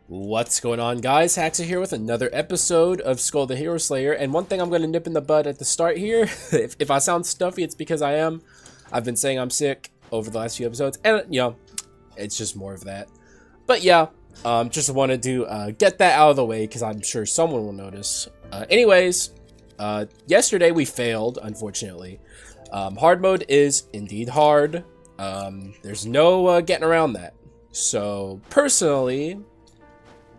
What's going on, guys? Haxa here with another episode of Skul the Hero Slayer. And one thing I'm going to nip in the bud at the start here, if I sound stuffy, it's because I am. I've been saying I'm sick over the last few episodes, and, you know, it's just more of that. But yeah, just wanted to get that out of the way because I'm sure someone will notice. Anyways, yesterday we failed, unfortunately. Hard mode is indeed hard. There's no getting around that. So, personally,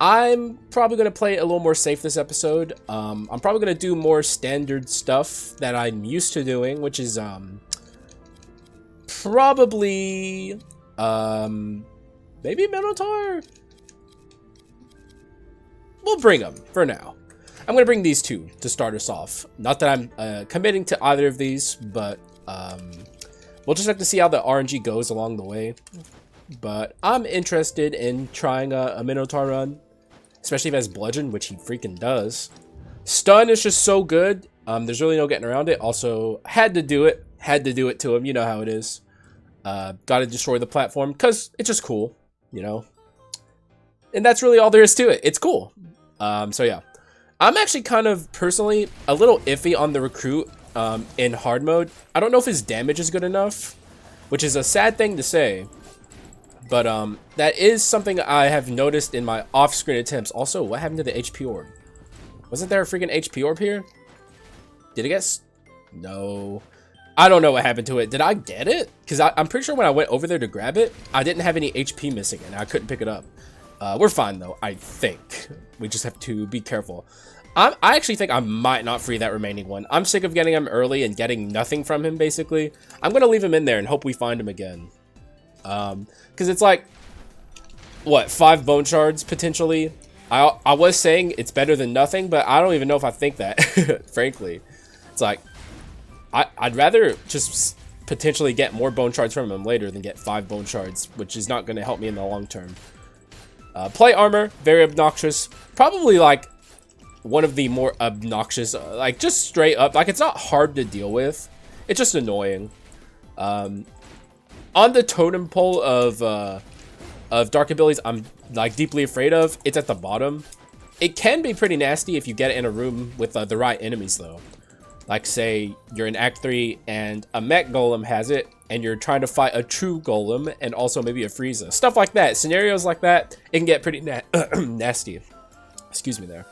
I'm probably going to play a little more safe this episode. I'm probably going to do more standard stuff that I'm used to doing, which is probably maybe Minotaur? We'll bring them for now. I'm going to bring these two to start us off. Not that I'm committing to either of these, but we'll just have to see how the RNG goes along the way. But I'm interested in trying a Minotaur run. Especially if it has bludgeon, which he freaking does. Stun is just so good. There's really no getting around it. Also, had to do it. Had to do it to him. You know how it is. Gotta destroy the platform because it's just cool, you know. And that's really all there is to it. It's cool. So yeah, I'm actually kind of personally a little iffy on the recruit in hard mode. I don't know if his damage is good enough, which is a sad thing to say. But that is something I have noticed in my off-screen attempts. Also, what happened to the HP orb? Wasn't there a freaking HP orb here? Did it get... No. I don't know what happened to it. Did I get it? Because I'm pretty sure when I went over there to grab it, I didn't have any HP missing and I couldn't pick it up. We're fine though, I think. We just have to be careful. I actually think I might not free that remaining one. I'm sick of getting him early and getting nothing from him, basically. I'm going to leave him in there and hope we find him again. Because it's like, what, 5 bone shards potentially. I was saying it's better than nothing, but I don't even know if I think that. Frankly, it's like I'd rather just potentially get more bone shards from him later than get 5 bone shards, which is not going to help me in the long term. Plate armor, very obnoxious. Probably like one of the more obnoxious, like just straight up, like it's not hard to deal with, it's just annoying. On the totem pole of dark abilities I'm like deeply afraid of, it's at the bottom. It can be pretty nasty if you get it in a room with the right enemies though. Like say you're in Act 3 and a mech golem has it and you're trying to fight a true golem and also maybe a Frieza. Stuff like that. Scenarios like that, it can get pretty nasty. Excuse me there.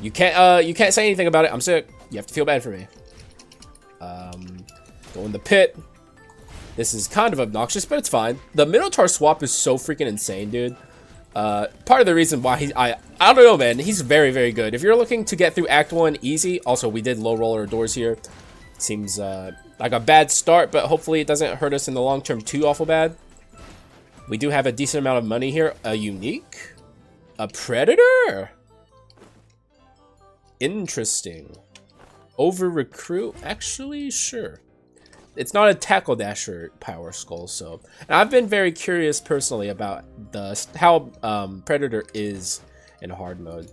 You can't say anything about it. I'm sick. You have to feel bad for me. Go in the pit. This is kind of obnoxious, but it's fine. The Minotaur swap is so freaking insane, dude. Part of the reason why I don't know, man. He's very, very good. If you're looking to get through Act 1 easy, also, we did low roller doors here. Seems like a bad start, but hopefully it doesn't hurt us in the long term too awful bad. We do have a decent amount of money here. A unique? A predator? Interesting. Over recruit? Actually, sure. It's not a tackle dasher power skull, so and I've been very curious personally about how predator is in hard mode.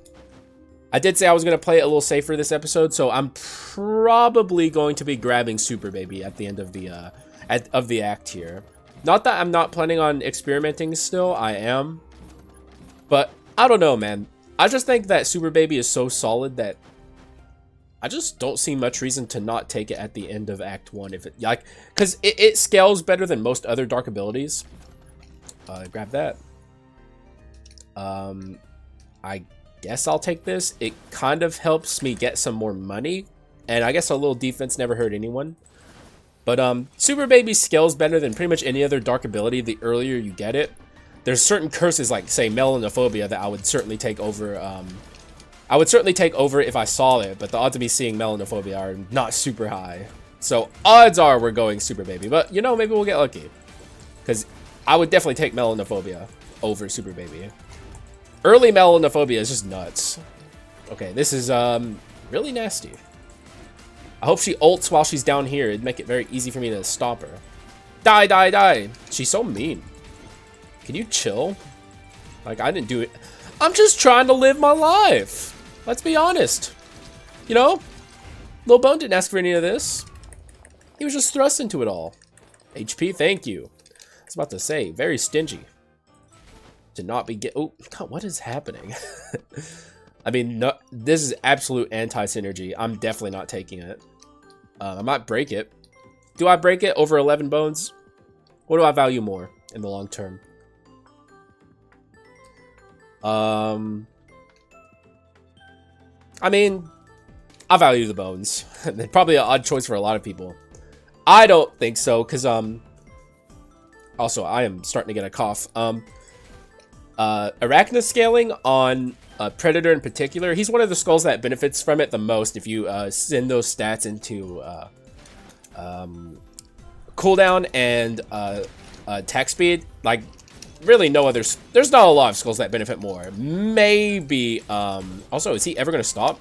I did say I was going to play it a little safer this episode, so I'm probably going to be grabbing Super Baby at the end of the act here. Not that I'm not planning on experimenting still, I am, but I don't know, man. I just think that Super Baby is so solid that I just don't see much reason to not take it at the end of Act 1 if it like, because it scales better than most other dark abilities. Grab that. I guess I'll take this. It kind of helps me get some more money, and I guess a little defense never hurt anyone. But Super Baby scales better than pretty much any other dark ability the earlier you get it. There's certain curses like say melanophobia that I would certainly take over. I would certainly take over if I saw it, but the odds of me seeing melanophobia are not super high. So odds are we're going Super Baby, but you know, maybe we'll get lucky. Because I would definitely take melanophobia over Super Baby. Early melanophobia is just nuts. Okay, this is really nasty. I hope she ults while she's down here. It'd make it very easy for me to stop her. Die, die, die. She's so mean. Can you chill? Like, I didn't do it. I'm just trying to live my life. Let's be honest. You know, Lil Bone didn't ask for any of this. He was just thrust into it all. HP, thank you. I was about to say, very stingy. to not be get. Oh God, what is happening? I mean, no, this is absolute anti-synergy. I'm definitely not taking it. I might break it. Do I break it over 11 bones? What do I value more in the long term? I mean, I value the bones. Probably an odd choice for a lot of people. I don't think so, because also I am starting to get a cough. Arachna scaling on Predator in particular, he's one of the skulls that benefits from it the most if you send those stats into cooldown and attack speed. Like, really no others. There's not a lot of skulls that benefit more. Maybe, also, is he ever going to stop?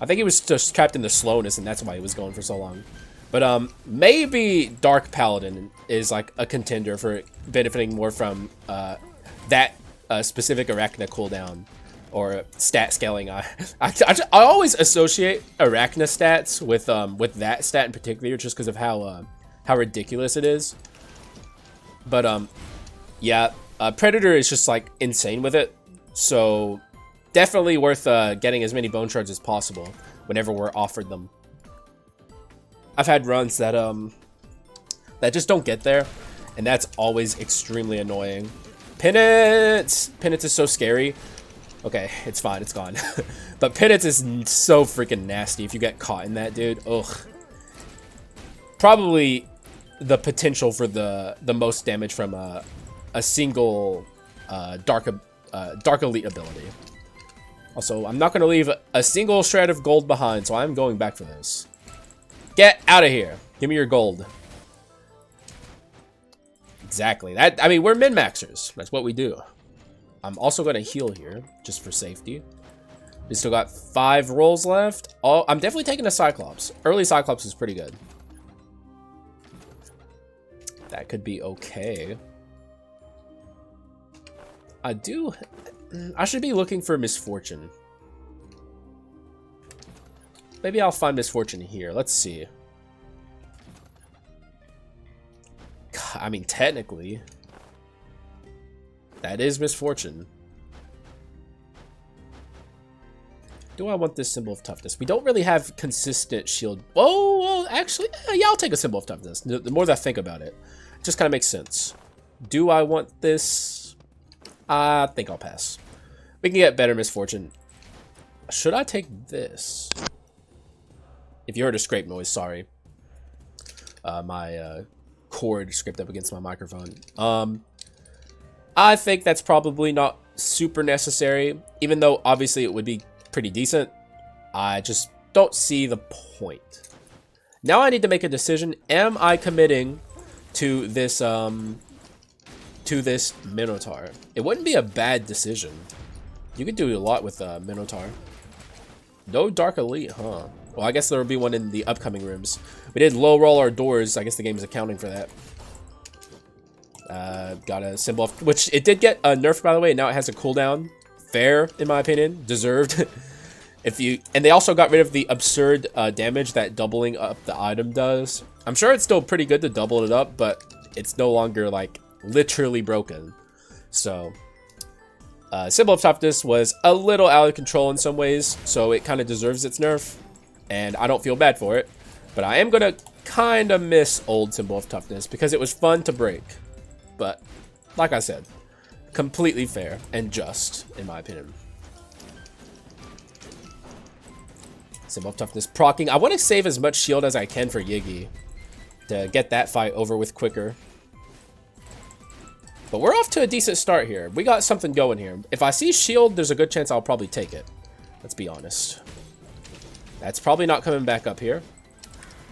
I think he was just trapped in the slowness, and that's why he was going for so long. But maybe Dark Paladin is like a contender for benefiting more from that specific Arachna cooldown or stat scaling. I always associate Arachna stats with that stat in particular, just because of how ridiculous it is. But yeah, Predator is just like insane with it, so definitely worth getting as many bone shards as possible whenever we're offered them. I've had runs that that just don't get there, and that's always extremely annoying. Penance! Penance is so scary. Okay, it's fine, it's gone. But Penance is so freaking nasty if you get caught in that, dude. Ugh. Probably the potential for the most damage from a single Dark Elite ability. Also, I'm not going to leave a single shred of gold behind, so I'm going back for this. Get out of here. Give me your gold. Exactly. That, I mean, we're min-maxers. That's what we do. I'm also going to heal here, just for safety. We still got 5 rolls left. Oh, I'm definitely taking a Cyclops. Early Cyclops is pretty good. That could be okay. I should be looking for Misfortune. Maybe I'll find Misfortune here. Let's see. I mean, technically, that is Misfortune. Do I want this symbol of toughness? We don't really have consistent shield. Oh, well, actually, yeah, I'll take a symbol of toughness. The more that I think about it, it just kind of makes sense. Do I want this? I think I'll pass. We can get better Misfortune. Should I take this? If you heard a scrape noise, sorry. My cord scraped up against my microphone. I think that's probably not super necessary, even though obviously it would be pretty decent. I just don't see the point. Now I need to make a decision. Am I committing to this Minotaur? It wouldn't be a bad decision. You could do a lot with Minotaur. No Dark Elite, huh? Well, I guess there will be one in the upcoming rooms. We did low roll our doors. I guess the game is accounting for that. Got a symbol of, which it did get nerfed, by the way. Now it has a cooldown. Fair, in my opinion. Deserved. And they also got rid of the absurd damage that doubling up the item does. I'm sure it's still pretty good to double it up, but it's no longer like literally broken. So symbol of toughness was a little out of control in some ways, so it kind of deserves its nerf, and I don't feel bad for it. But I am gonna kind of miss old symbol of toughness because it was fun to break. But like I said, completely fair and just, in my opinion. Symbol of toughness proccing. I want to save as much shield as I can for Yiggy to get that fight over with quicker. But we're off to a decent start here. We got something going here. If I see shield, there's a good chance I'll probably take it. Let's be honest. That's probably not coming back up here.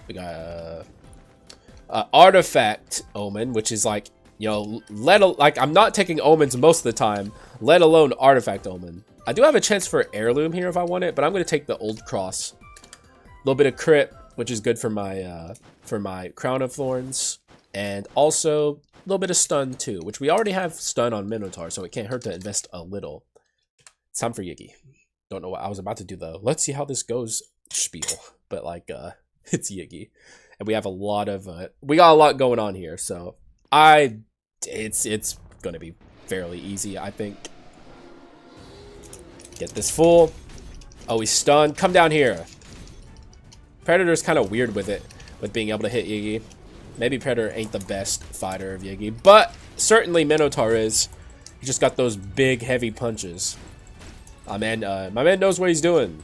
We got artifact omen, which is like, you know, like I'm not taking omens most of the time, let alone artifact omen. I do have a chance for heirloom here if I want it, but I'm going to take the old cross. A little bit of crit, which is good for my crown of thorns, and also a little bit of stun too, which we already have stun on Minotaur, so it can't hurt to invest a little. It's time for Yiggy. Don't know what I was about to do though. Let's see how this goes spiel, but like it's Yiggy, and we have a lot of we got a lot going on here, so it's gonna be fairly easy, I think. Get this full. Oh, he's stunned. Come down here. Predator's kind of weird with it, with being able to hit Yiggy. Maybe Predator ain't the best fighter of Yiggy, but certainly Minotaur is. He just got those big, heavy punches. My man knows what he's doing.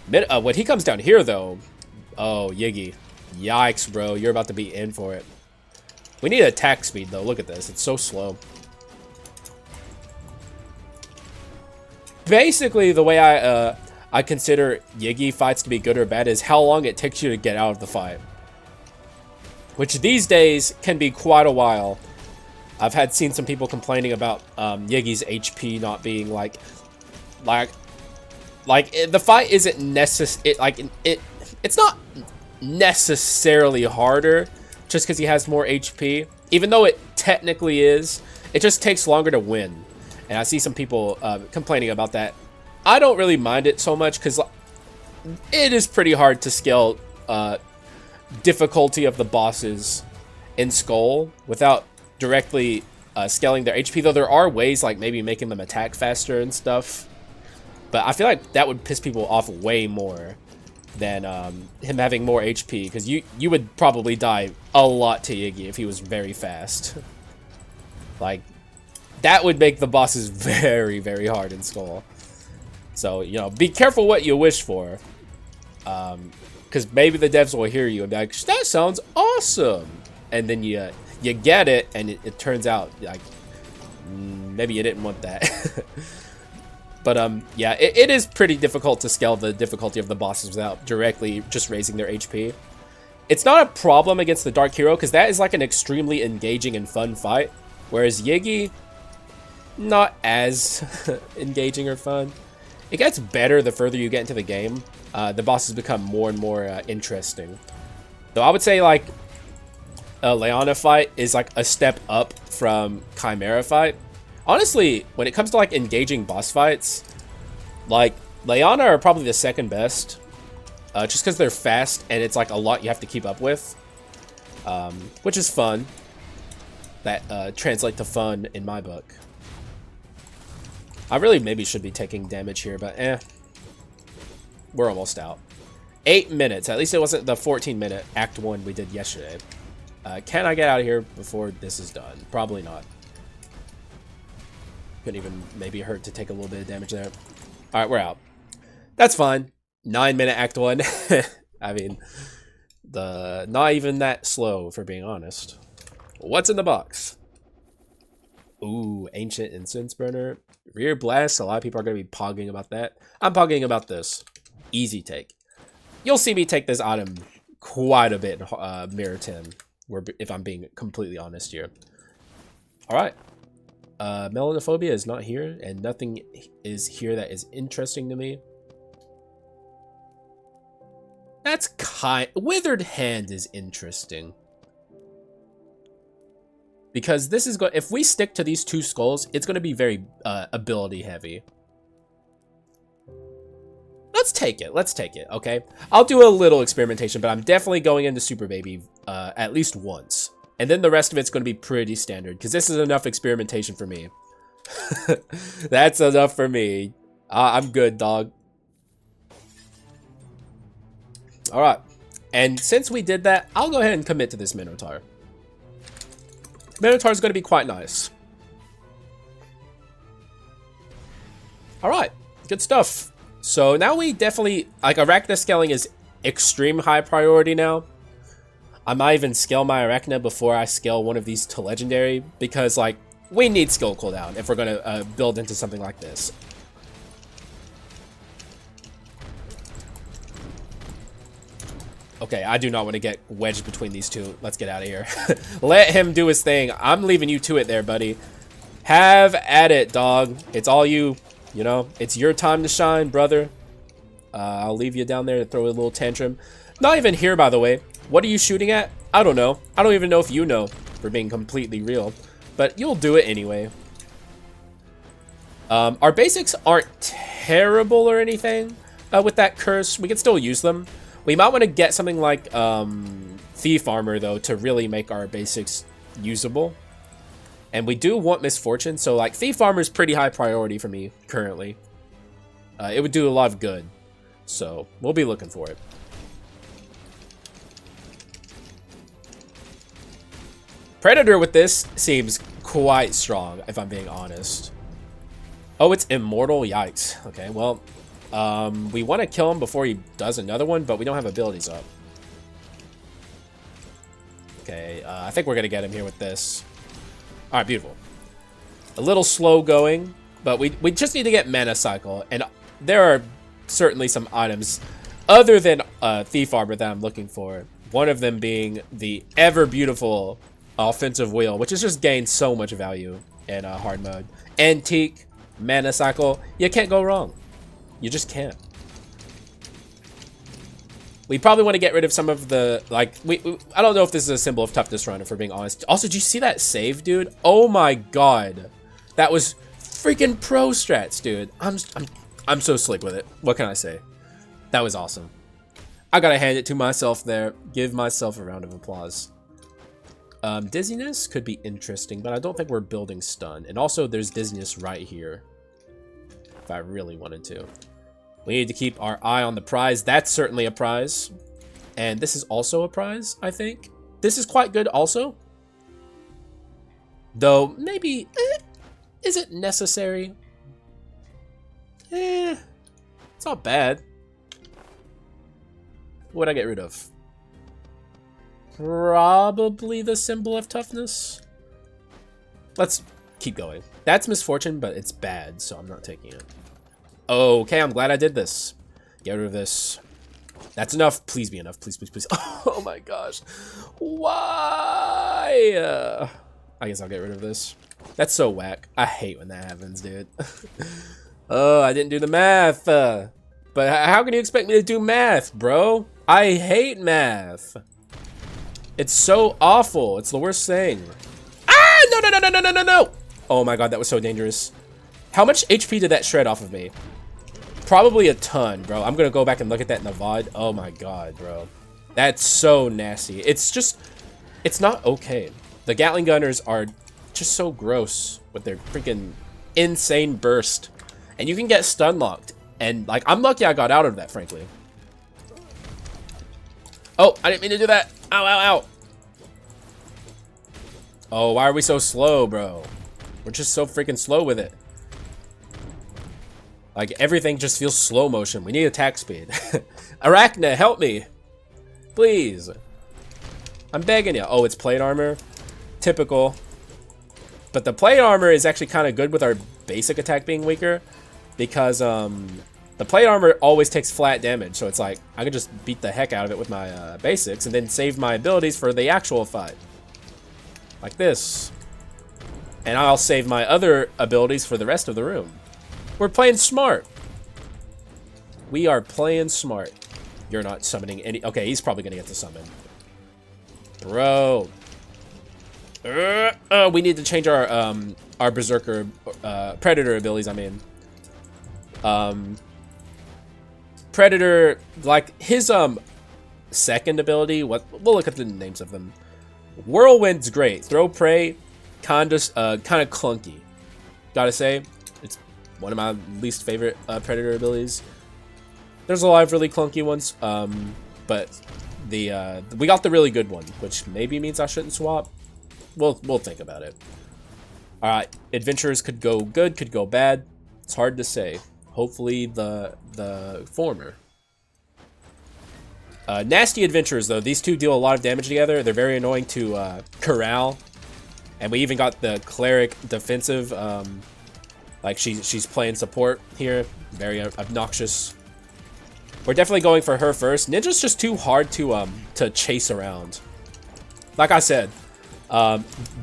When he comes down here, though, oh, Yiggy. Yikes, bro. You're about to be in for it. We need attack speed, though. Look at this. It's so slow. Basically, the way I consider Yiggy fights to be good or bad is how long it takes you to get out of the fight. Which these days can be quite a while. I've seen some people complaining about Yiggy's HP not being like the fight isn't it's not necessarily harder just because he has more HP, even though it technically is. It just takes longer to win, and I see some people complaining about that. I don't really mind it so much because it is pretty hard to scale difficulty of the bosses in Skul without directly scaling their HP, though there are ways like maybe making them attack faster and stuff. But I feel like that would piss people off way more than him having more HP, because you would probably die a lot to Yiggy if he was very fast. Like, that would make the bosses very, very hard in Skul. So, you know, be careful what you wish for. Because maybe the devs will hear you and be like, that sounds awesome. And then you get it, and it turns out, like, maybe you didn't want that. But, yeah, it is pretty difficult to scale the difficulty of the bosses without directly just raising their HP. It's not a problem against the Dark Hero, because that is, like, an extremely engaging and fun fight. Whereas Yiggy, not as engaging or fun. It gets better the further you get into the game. The bosses become more and more interesting. Though I would say, like, a Leona fight is, like, a step up from Chimera fight. Honestly, when it comes to, like, engaging boss fights, like, Leona are probably the second best. Just because they're fast and it's, like, a lot you have to keep up with. Which is fun. That translates to fun in my book. I really maybe should be taking damage here, but we're almost out. 8 minutes. At least it wasn't the 14-minute Act 1 we did yesterday. Can I get out of here before this is done? Probably not. Couldn't even maybe hurt to take a little bit of damage there. Alright, we're out. That's fine. 9-minute Act 1. I mean, not even that slow, for being honest. What's in the box? Ooh, Ancient Incense Burner. Rear Blast. A lot of people are going to be pogging about that. I'm pogging about this. Easy take. You'll see me take this item quite a bit in Mirror 10, if I'm being completely honest here. Alright. Melanophobia is not here, and nothing is here that is interesting to me. That's Withered Hand is interesting. Because this is if we stick to these two skulls, it's going to be very ability heavy. Let's take it. Let's take it, okay? I'll do a little experimentation, but I'm definitely going into Super Baby at least once. And then the rest of it's going to be pretty standard, because this is enough experimentation for me. That's enough for me. I'm good, dog. Alright. And since we did that, I'll go ahead and commit to this Minotaur. Minotaur is going to be quite nice. Alright. Good stuff. So now we definitely... Like, Arachna scaling is extreme high priority now. I might even scale my Arachna before I scale one of these to Legendary, because, like, we need skill cooldown if we're going to build into something like this. Okay, I do not want to get wedged between these two. Let's get out of here. Let him do his thing. I'm leaving you to it there, buddy. Have at it, dog. It's all you, you know. It's your time to shine, brother. I'll leave you down there to throw a little tantrum. Not even here, by the way. What are you shooting at? I don't know. I don't even know if you know, for being completely real. But you'll do it anyway. Our basics aren't terrible or anything with that curse. We can still use them. We might want to get something like Thief Armor, though, to really make our basics usable. And we do want Misfortune, so like Thief Armor is pretty high priority for me currently. It would do a lot of good, so we'll be looking for it. Predator with this seems quite strong, if I'm being honest. Oh, it's immortal? Yikes. Okay, well, we want to kill him before he does another one, but we don't have abilities up. Okay, I think we're going to get him here with this. All right, beautiful. A little slow going, but we just need to get Mana Cycle, and there are certainly some items other than Thief Armor that I'm looking for. One of them being the ever beautiful Offensive Wheel, which has just gained so much value in hard mode. Antique, Mana Cycle, you can't go wrong. You just can't. We probably want to get rid of some of the, like, I don't know if this is a symbol of toughness run, if we're being honest. Also, did you see that save, dude? Oh my god. That was freaking pro strats, dude. I'm so slick with it. What can I say? That was awesome. I gotta hand it to myself there. Give myself a round of applause. Dizziness could be interesting, but I don't think we're building stun. And also, there's dizziness right here, if I really wanted to. We need to keep our eye on the prize. That's certainly a prize. And this is also a prize, I think. This is quite good also. Though, maybe, is it necessary? It's not bad. What would I get rid of? Probably the symbol of toughness. Let's keep going. That's Misfortune, but it's bad, so I'm not taking it. Okay, I'm glad I did this. Get rid of this. That's enough. Please be enough. Please, please, please. Oh my gosh. Why? I guess I'll get rid of this. That's so whack. I hate when that happens, dude. Oh, I didn't do the math. But how can you expect me to do math, bro? I hate math. It's so awful. It's the worst thing. Ah! No, no, no, no, no, no, no, no! Oh my god, that was so dangerous. How much HP did that shred off of me? Probably a ton, bro. I'm gonna go back and look at that in the VOD. Oh my god, bro. That's so nasty. It's just, it's not okay. The Gatling Gunners are just so gross with their freaking insane burst. And you can get stun locked. And like, I'm lucky I got out of that, frankly. Oh, I didn't mean to do that. Ow, ow, ow. Oh, why are we so slow, bro? We're just so freaking slow with it. Like, everything just feels slow motion. We need attack speed. Arachna, help me. Please. I'm begging you. Oh, it's plate armor. Typical. But the plate armor is actually kind of good with our basic attack being weaker. Because, the plate armor always takes flat damage. So it's like, I can just beat the heck out of it with my basics. And then save my abilities for the actual fight. Like this. And I'll save my other abilities for the rest of the room. We're playing smart. We are playing smart. You're not summoning any... Okay, he's probably going to get to summon. Bro. We need to change our Berserker... Predator abilities, I mean. Predator, like, his second ability... We'll look at the names of them. Whirlwind's great. Throw Prey, kind of clunky. Gotta say... One of my least favorite Predator abilities. There's a lot of really clunky ones, but we got the really good one, which maybe means I shouldn't swap. We'll think about it. All right, adventurers could go good, could go bad. It's hard to say. Hopefully the former. Nasty adventurers though. These two deal a lot of damage together. They're very annoying to corral, and we even got the cleric defensive. Like she's playing support here, very obnoxious. We're definitely going for her first. Ninja's just too hard to chase around. Like I said,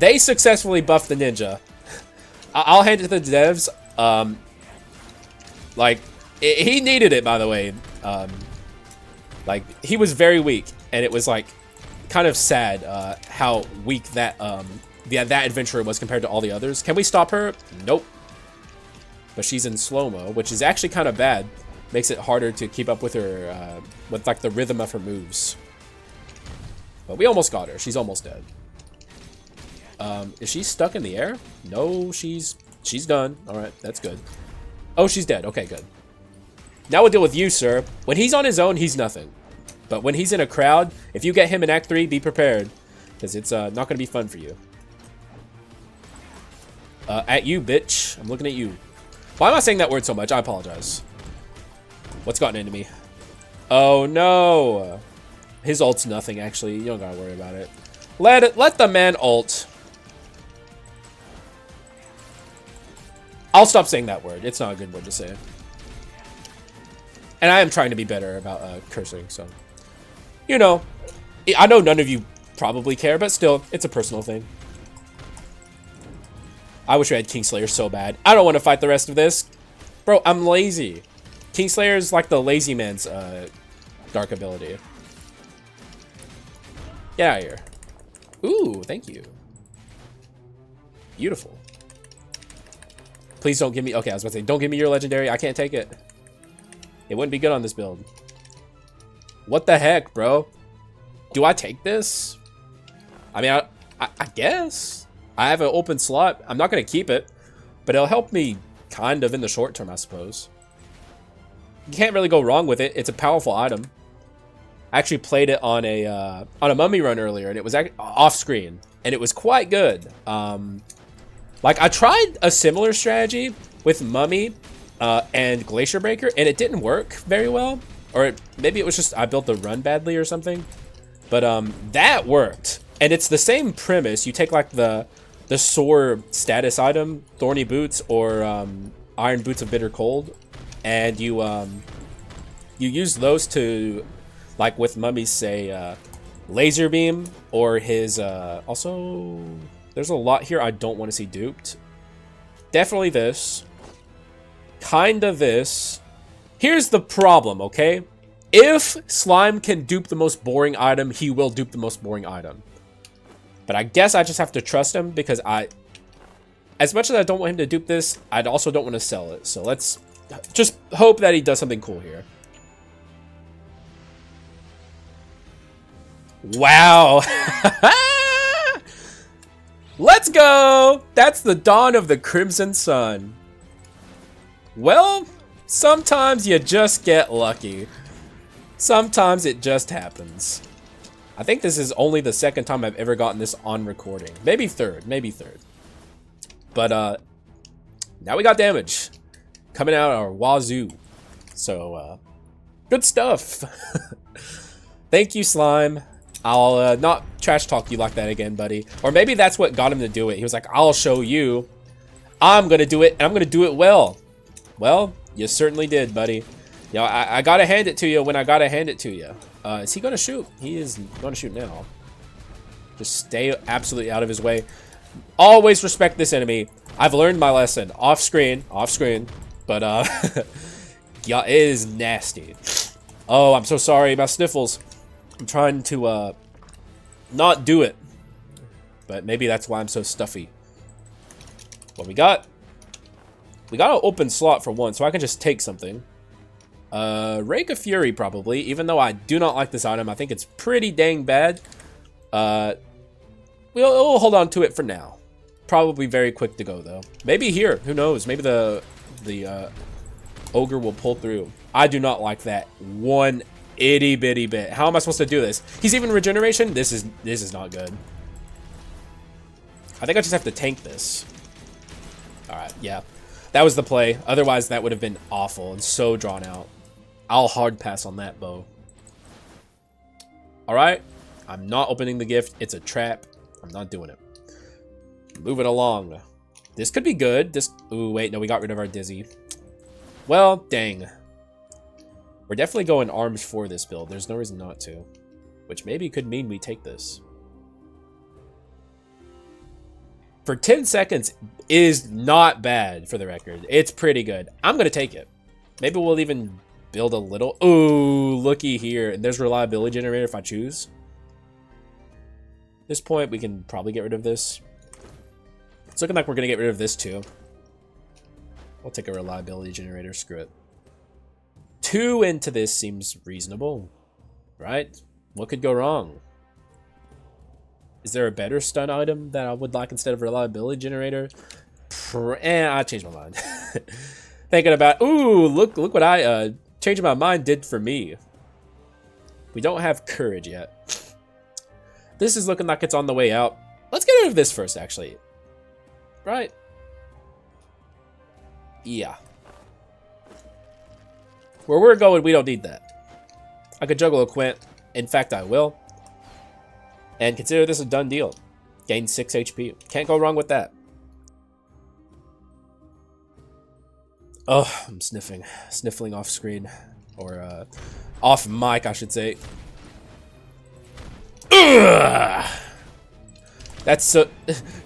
they successfully buffed the ninja. I'll hand it to the devs. Like he needed it, by the way. Like he was very weak, and it was like kind of sad how weak that that adventurer was compared to all the others. Can we stop her? Nope. But she's in slow-mo, which is actually kind of bad. Makes it harder to keep up with her, with like the rhythm of her moves. But we almost got her. She's almost dead. Is she stuck in the air? No, she's done. All right, that's good. Oh, she's dead. Okay, good. Now we'll deal with you, sir. When he's on his own, he's nothing. But when he's in a crowd, if you get him in Act 3, be prepared. Because it's not going to be fun for you. At you, bitch. I'm looking at you. Why am I saying that word so much? I apologize. What's gotten into me? Oh, no. His ult's nothing, actually. You don't gotta worry about it. Let the man ult. I'll stop saying that word. It's not a good word to say. And I am trying to be better about cursing, so. You know. I know none of you probably care, but still, it's a personal thing. I wish we had Kingslayer so bad. I don't want to fight the rest of this. Bro, I'm lazy. Kingslayer is like the lazy man's dark ability. Get out of here. Ooh, thank you. Beautiful. Please don't give me... Okay, I was about to say, don't give me your legendary. I can't take it. It wouldn't be good on this build. What the heck, bro? Do I take this? I mean, I guess. I have an open slot. I'm not going to keep it. But it'll help me kind of in the short term, I suppose. You can't really go wrong with it. It's a powerful item. I actually played it on a mummy run earlier, and it was off screen, and it was quite good. Like I tried a similar strategy with mummy and glacier breaker, and it didn't work very well, or maybe it was just I built the run badly or something. But that worked, and it's the same premise. You take like the sore status item, thorny boots, or iron boots of bitter cold, and you use those to, like with mummies, say laser beam, or his also there's a lot here I don't want to see duped. Definitely this, kind of this. Here's the problem, okay? If Slime can dupe the most boring item, he will dupe the most boring item. But I guess I just have to trust him, because as much as I don't want him to dupe this, I also don't want to sell it. So let's just hope that he does something cool here. Wow. Let's go. That's the dawn of the Crimson Sun. Well, sometimes you just get lucky. Sometimes it just happens. I think this is only the second time I've ever gotten this on recording. Maybe third. But now we got damage coming out our wazoo. So good stuff. Thank you, Slime. I'll not trash talk you like that again, buddy. Or maybe that's what got him to do it. He was like, I'll show you. I'm gonna do it, and I'm gonna do it well. Well, you certainly did, buddy. You know, I gotta hand it to you when I gotta hand it to you. Is he gonna shoot? He is gonna shoot now. Just stay absolutely out of his way. Always respect this enemy. I've learned my lesson. Off screen. But yeah, it is nasty. Oh, I'm so sorry about sniffles. I'm trying to not do it. But maybe that's why I'm so stuffy. What we got? We got an open slot for one, so I can just take something. Rake of Fury, probably. Even though I do not like this item, I think it's pretty dang bad. We'll hold on to it for now. Probably very quick to go, though. Maybe here. Who knows? Maybe the ogre will pull through. I do not like that one itty bitty bit. How am I supposed to do this? He's even regeneration. This is not good. I think I just have to tank this. All right, yeah. That was the play. Otherwise, that would have been awful and so drawn out. I'll hard pass on that, Bo. All right. I'm not opening the gift. It's a trap. I'm not doing it. Moving along. This could be good. Ooh, wait. No, we got rid of our Dizzy. Well, dang. We're definitely going arms for this build. There's no reason not to. Which maybe could mean we take this. For 10 seconds is not bad, for the record. It's pretty good. I'm going to take it. Maybe we'll even build a little. Ooh, looky here. And there's reliability generator if I choose. At this point, we can probably get rid of this. It's looking like we're going to get rid of this too. I'll take a reliability generator. Screw it. 2 into this seems reasonable. Right? What could go wrong? Is there a better stun item that I would like instead of reliability generator? I changed my mind. Thinking about, ooh, look what I changing my mind did for me. We don't have courage yet. This is looking like it's on the way out. Let's get rid of this first, actually. Right? Yeah. Where we're going, we don't need that. I could juggle a Quint. In fact, I will. And consider this a done deal. Gain 6 HP. Can't go wrong with that. Oh, I'm sniffing. Sniffling off screen. Or, off mic, I should say. Ugh! That's so...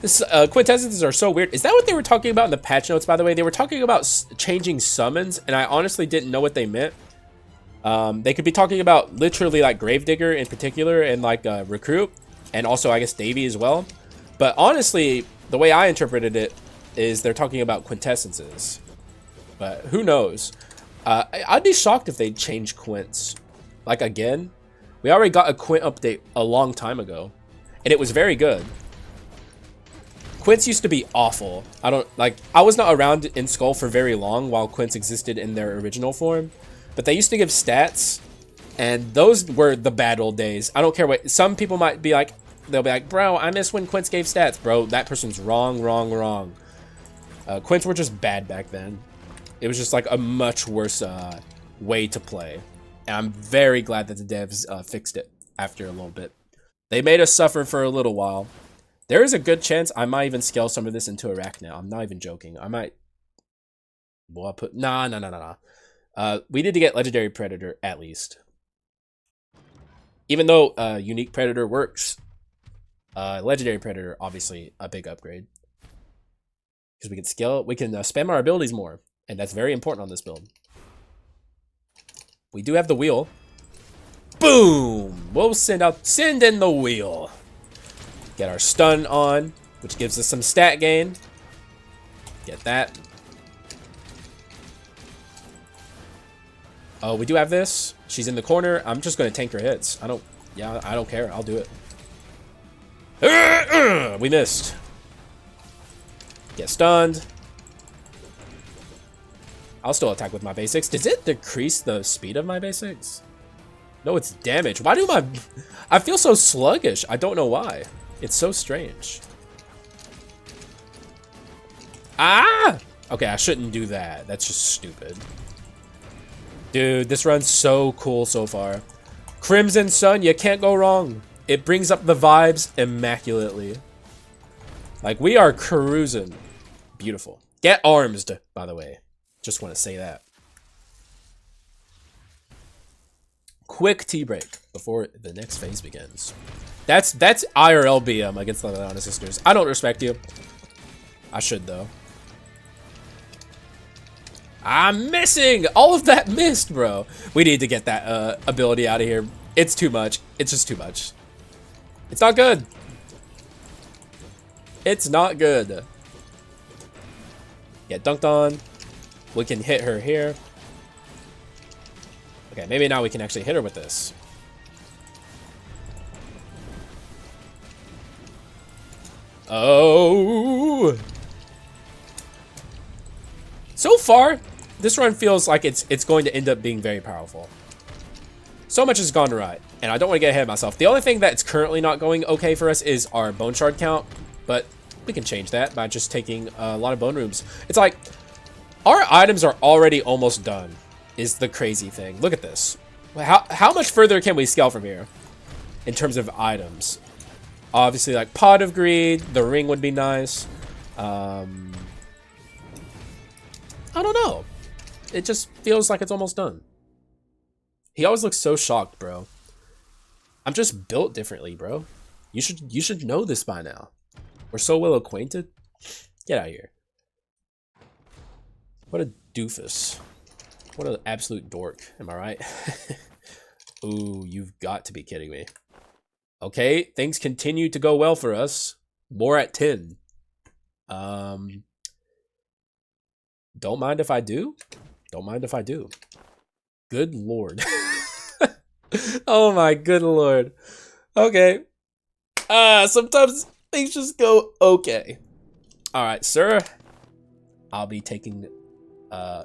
quintessences are so weird. Is that what they were talking about in the patch notes, by the way? They were talking about changing summons, and I honestly didn't know what they meant. They could be talking about literally, like, Gravedigger in particular, and, like, Recruit, and also, I guess, Davy as well. But honestly, the way I interpreted it is they're talking about quintessences. But who knows? I'd be shocked if they change quints. Like, again, we already got a quint update a long time ago, and it was very good. Quints used to be awful. I was not around in Skul for very long while quints existed in their original form, but they used to give stats, and those were the bad old days. I don't care what, some people might be like, they'll be like, bro, I miss when quints gave stats. Bro, that person's wrong. Quints were just bad back then. It was just like a much worse way to play. And I'm very glad that the devs fixed it after a little bit. They made us suffer for a little while. There is a good chance I might even scale some of this into a rack now. I'm not even joking. I might... Well, I'll put... Nah. We need to get Legendary Predator, at least. Even though Unique Predator works, Legendary Predator, obviously, a big upgrade. Because we can scale... We can spam our abilities more. And that's very important on this build. We do have the wheel. Boom! We'll send in the wheel. Get our stun on, which gives us some stat gain. Get that. Oh, we do have this. She's in the corner. I'm just gonna tank her hits. I don't care. I'll do it. We missed. Get stunned. I'll still attack with my basics. Does it decrease the speed of my basics? No, it's damage. Why do I feel so sluggish? I don't know why. It's so strange. Ah! Okay, I shouldn't do that. That's just stupid. Dude, this run's so cool so far. Crimson Sun, you can't go wrong. It brings up the vibes immaculately. Like, we are cruising. Beautiful. Get armed, by the way. Just want to say that. Quick tea break before the next phase begins. That's IRL BM against the Liliana sisters. I don't respect you. I should, though. I'm missing! All of that missed, bro. We need to get that ability out of here. It's too much. It's just too much. It's not good. It's not good. Get dunked on. We can hit her here. Okay, maybe now we can actually hit her with this. Oh! So far, this run feels like it's going to end up being very powerful. So much has gone right, and I don't want to get ahead of myself. The only thing that's currently not going okay for us is our bone shard count, but we can change that by just taking a lot of bone rooms. It's like, our items are already almost done, is the crazy thing. Look at this. How much further can we scale from here in terms of items? Obviously, like Pot of Greed, the ring would be nice. I don't know. It just feels like it's almost done. He always looks so shocked, bro. I'm just built differently, bro. You should know this by now. We're so well acquainted. Get out of here. What a doofus. What an absolute dork. Am I right? Ooh, you've got to be kidding me. Okay, things continue to go well for us. More at 10. Don't mind if I do. Don't mind if I do. Good lord. Oh my good lord. Okay. Sometimes things just go okay. All right, sir. I'll be taking, I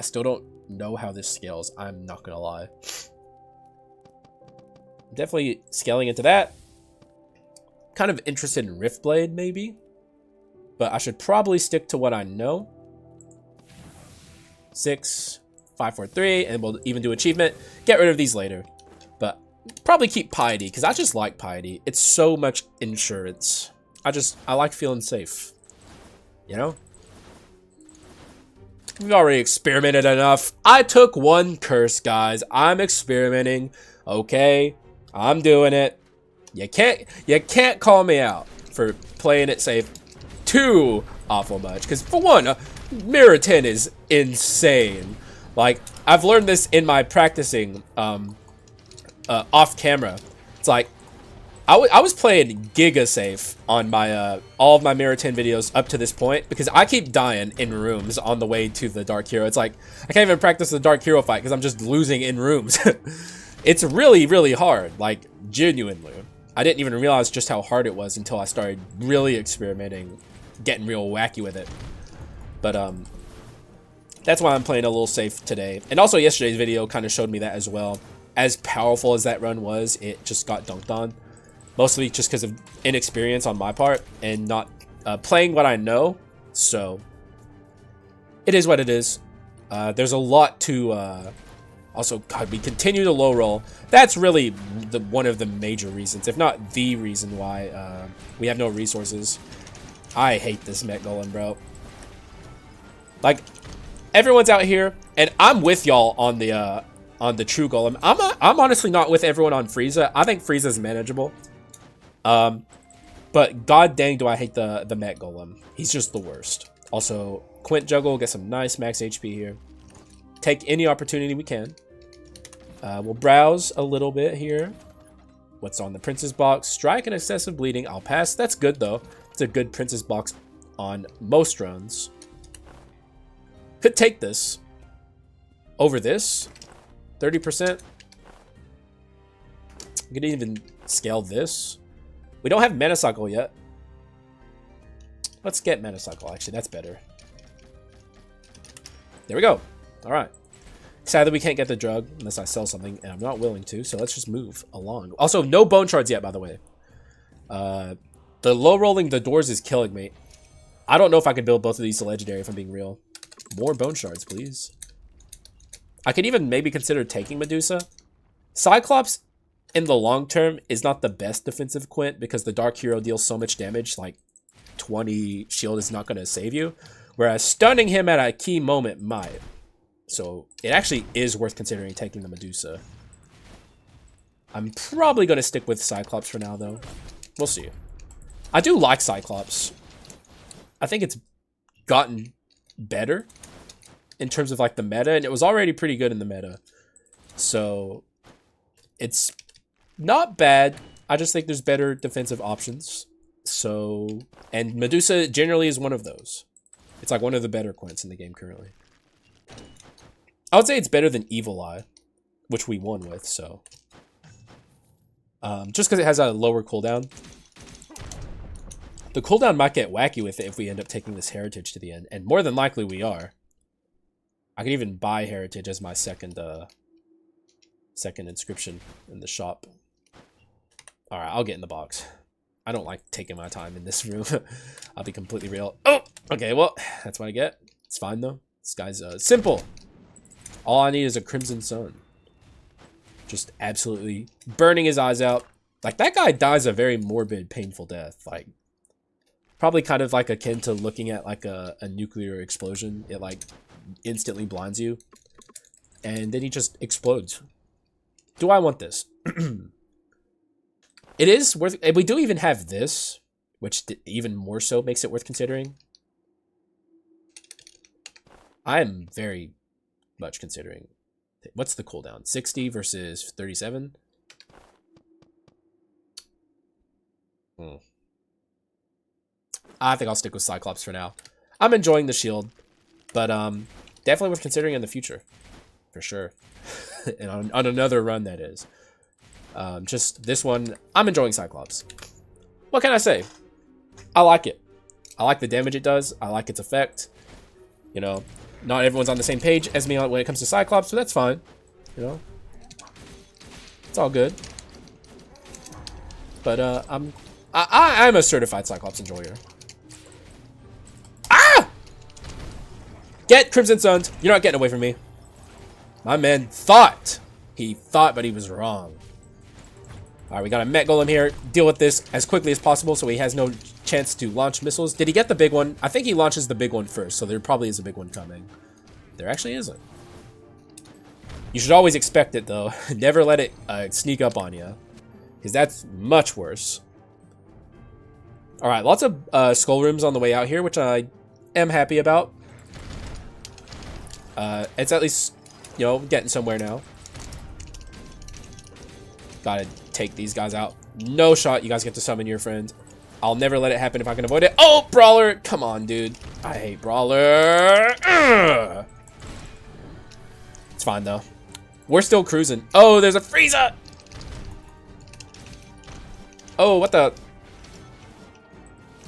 still don't know how this scales. I'm not gonna lie. Definitely scaling into that. Kind of interested in Riftblade, maybe. But I should probably stick to what I know. 6, 5, 4, 3, and we'll even do achievement. Get rid of these later. But probably keep Piety, because I just like Piety. It's so much insurance. I like feeling safe. You know? We've already experimented enough. I took one curse, guys. I'm experimenting. Okay? I'm doing it. You can't call me out for playing it safe too awful much. Because for one, Mirror 10 is insane. Like, I've learned this in my practicing off camera. It's like, I was playing Giga safe on my all of my Mirror 10 videos up to this point because I keep dying in rooms on the way to the Dark Hero. It's like, I can't even practice the Dark Hero fight because I'm just losing in rooms. It's really, really hard, like, genuinely. I didn't even realize just how hard it was until I started really experimenting, getting real wacky with it. But, that's why I'm playing a little safe today. And also yesterday's video kind of showed me that as well. As powerful as that run was, it just got dunked on. Mostly just because of inexperience on my part and not playing what I know. So, it is what it is. There's a lot to... Also, God, we continue to low roll. That's really one of the major reasons, if not the reason why we have no resources. I hate this Met Golem, bro. Like, everyone's out here, and I'm with y'all on the True Golem. I'm honestly not with everyone on Frieza. I think Frieza's manageable. But god dang, do I hate the Met Golem. He's just the worst. Also, Quint Juggle, get some nice max HP here. Take any opportunity we can. We'll browse a little bit here. What's on the Princess box? Strike and excessive bleeding. I'll pass. That's good, though. It's a good Princess box on most runs. Could take this. Over this. 30%. We could even scale this. We don't have Mana Cycle yet. Let's get Mana Cycle, actually. That's better. There we go. All right. Sadly, we can't get the drug unless I sell something, and I'm not willing to, so let's just move along. Also, no bone shards yet, by the way. The low rolling the doors is killing me. I don't know if I can build both of these to legendary, if I'm being real. More bone shards, please. I could even maybe consider taking Medusa. Cyclops, in the long term, is not the best defensive Quint because the Dark Hero deals so much damage, like 20 shield is not going to save you. Whereas stunning him at a key moment might. So it actually is worth considering taking the Medusa. I'm probably going to stick with Cyclops for now, though. We'll see. I do like Cyclops. I think it's gotten better in terms of like the meta, and it was already pretty good in the meta. So it's not bad. I just think there's better defensive options. So, and Medusa generally is one of those. It's like one of the better Quints in the game currently. I would say it's better than Evil Eye, which we won with, so. Just because it has a lower cooldown. The cooldown might get wacky with it if we end up taking this Heritage to the end, and more than likely we are. I could even buy Heritage as my second inscription in the shop. Alright, I'll get in the box. I don't like taking my time in this room. I'll be completely real. Oh! Okay, well, that's what I get. It's fine, though. This guy's simple. All I need is a Crimson Sun. Just absolutely burning his eyes out. Like, that guy dies a very morbid, painful death. Like, probably kind of like akin to looking at, like, a nuclear explosion. It, like, instantly blinds you. And then he just explodes. Do I want this? It is worth... We do even have this, which even more so makes it worth considering. I am very much considering. What's the cooldown? 60 versus 37? I think I'll stick with Cyclops for now. I'm enjoying the shield, but definitely worth considering in the future. For sure. And on another run, that is. Just this one, I'm enjoying Cyclops. What can I say? I like it. I like the damage it does. I like its effect. You know, not everyone's on the same page as me when it comes to Cyclops, so that's fine. You know, it's all good. But I'm a certified Cyclops enjoyer. Ah! Get Crimson Suns. You're not getting away from me. My man thought. He thought, but he was wrong. Alright, we got a Met Golem here. Deal with this as quickly as possible so he has no chance to launch missiles. Did he get the big one? I think he launches the big one first, so there probably is a big one coming. There actually isn't. You should always expect it, though. Never let it sneak up on you, because that's much worse. Alright, lots of skull rooms on the way out here, which I am happy about. It's at least, you know, getting somewhere now. Gotta take these guys out. No shot. You guys get to summon your friend. I'll never let it happen if I can avoid it. Oh, Brawler! Come on, dude. I hate Brawler. Ugh. It's fine, though. We're still cruising. Oh, there's a Frieza! Oh, what the?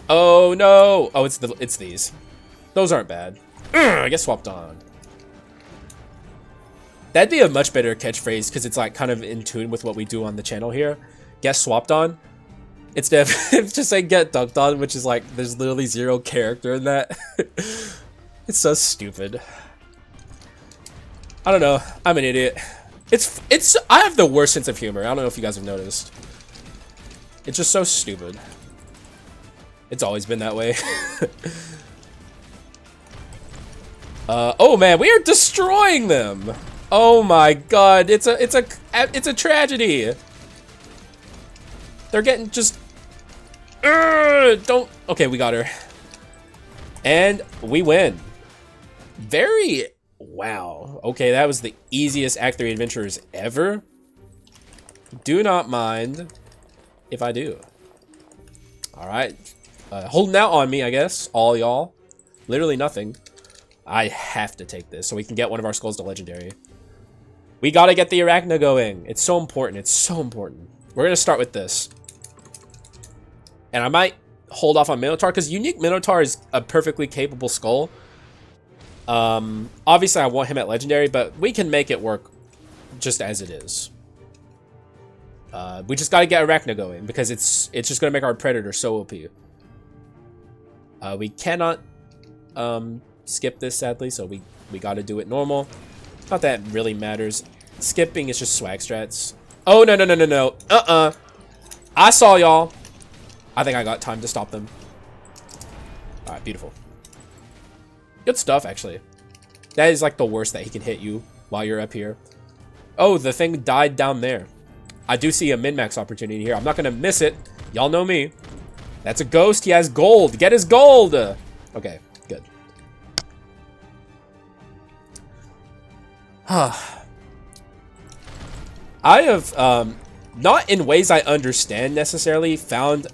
Oh, no. Oh, it's these. Those aren't bad. I guess swapped on. That'd be a much better catchphrase because it's like kind of in tune with what we do on the channel here. Get swapped on. Instead of just saying get dunked on, which is like there's literally zero character in that. It's so stupid. I don't know. I'm an idiot. I have the worst sense of humor. I don't know if you guys have noticed. It's just so stupid. It's always been that way. Oh man, we are destroying them. Oh my god, it's a tragedy. They're getting just don't. Okay, we got her. And we win. Very wow. Okay, that was the easiest Act 3 adventures ever. Do not mind if I do. All right. Holding out on me, I guess. All y'all. Literally nothing. I have to take this so we can get one of our skulls to legendary. We gotta get the Arachna going. It's so important. It's so important. We're gonna start with this. And I might hold off on Minotaur because Unique Minotaur is a perfectly capable skull. Obviously I want him at legendary, but we can make it work just as it is. We just gotta get Arachna going because it's just gonna make our Predator so OP. We cannot skip this sadly, so we gotta do it normal. Not that it really matters. Skipping is just swag strats. Oh no. I saw y'all. I think I got time to stop them. All right, beautiful. Good stuff, actually. That is like the worst that he can hit you while you're up here. Oh, the thing died down there. I do see a min-max opportunity here. I'm not gonna miss it. Y'all know me. That's a ghost. He has gold. Get his gold. Okay, good. I have, not in ways I understand necessarily, found,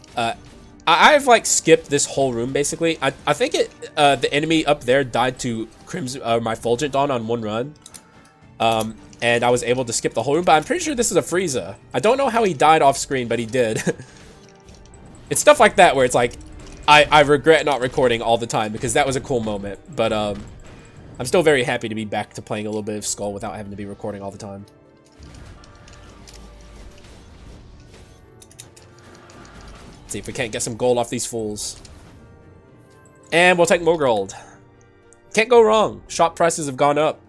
I've like skipped this whole room basically. I think the enemy up there died to Crimson, my Fulgent Dawn on one run. And I was able to skip the whole room, but I'm pretty sure this is a Frieza. I don't know how he died off screen, but he did. It's stuff like that where it's like, I regret not recording all the time because that was a cool moment. But, I'm still very happy to be back to playing a little bit of Skull without having to be recording all the time. Let's see if we can't get some gold off these fools. And we'll take more gold. Can't go wrong. Shop prices have gone up.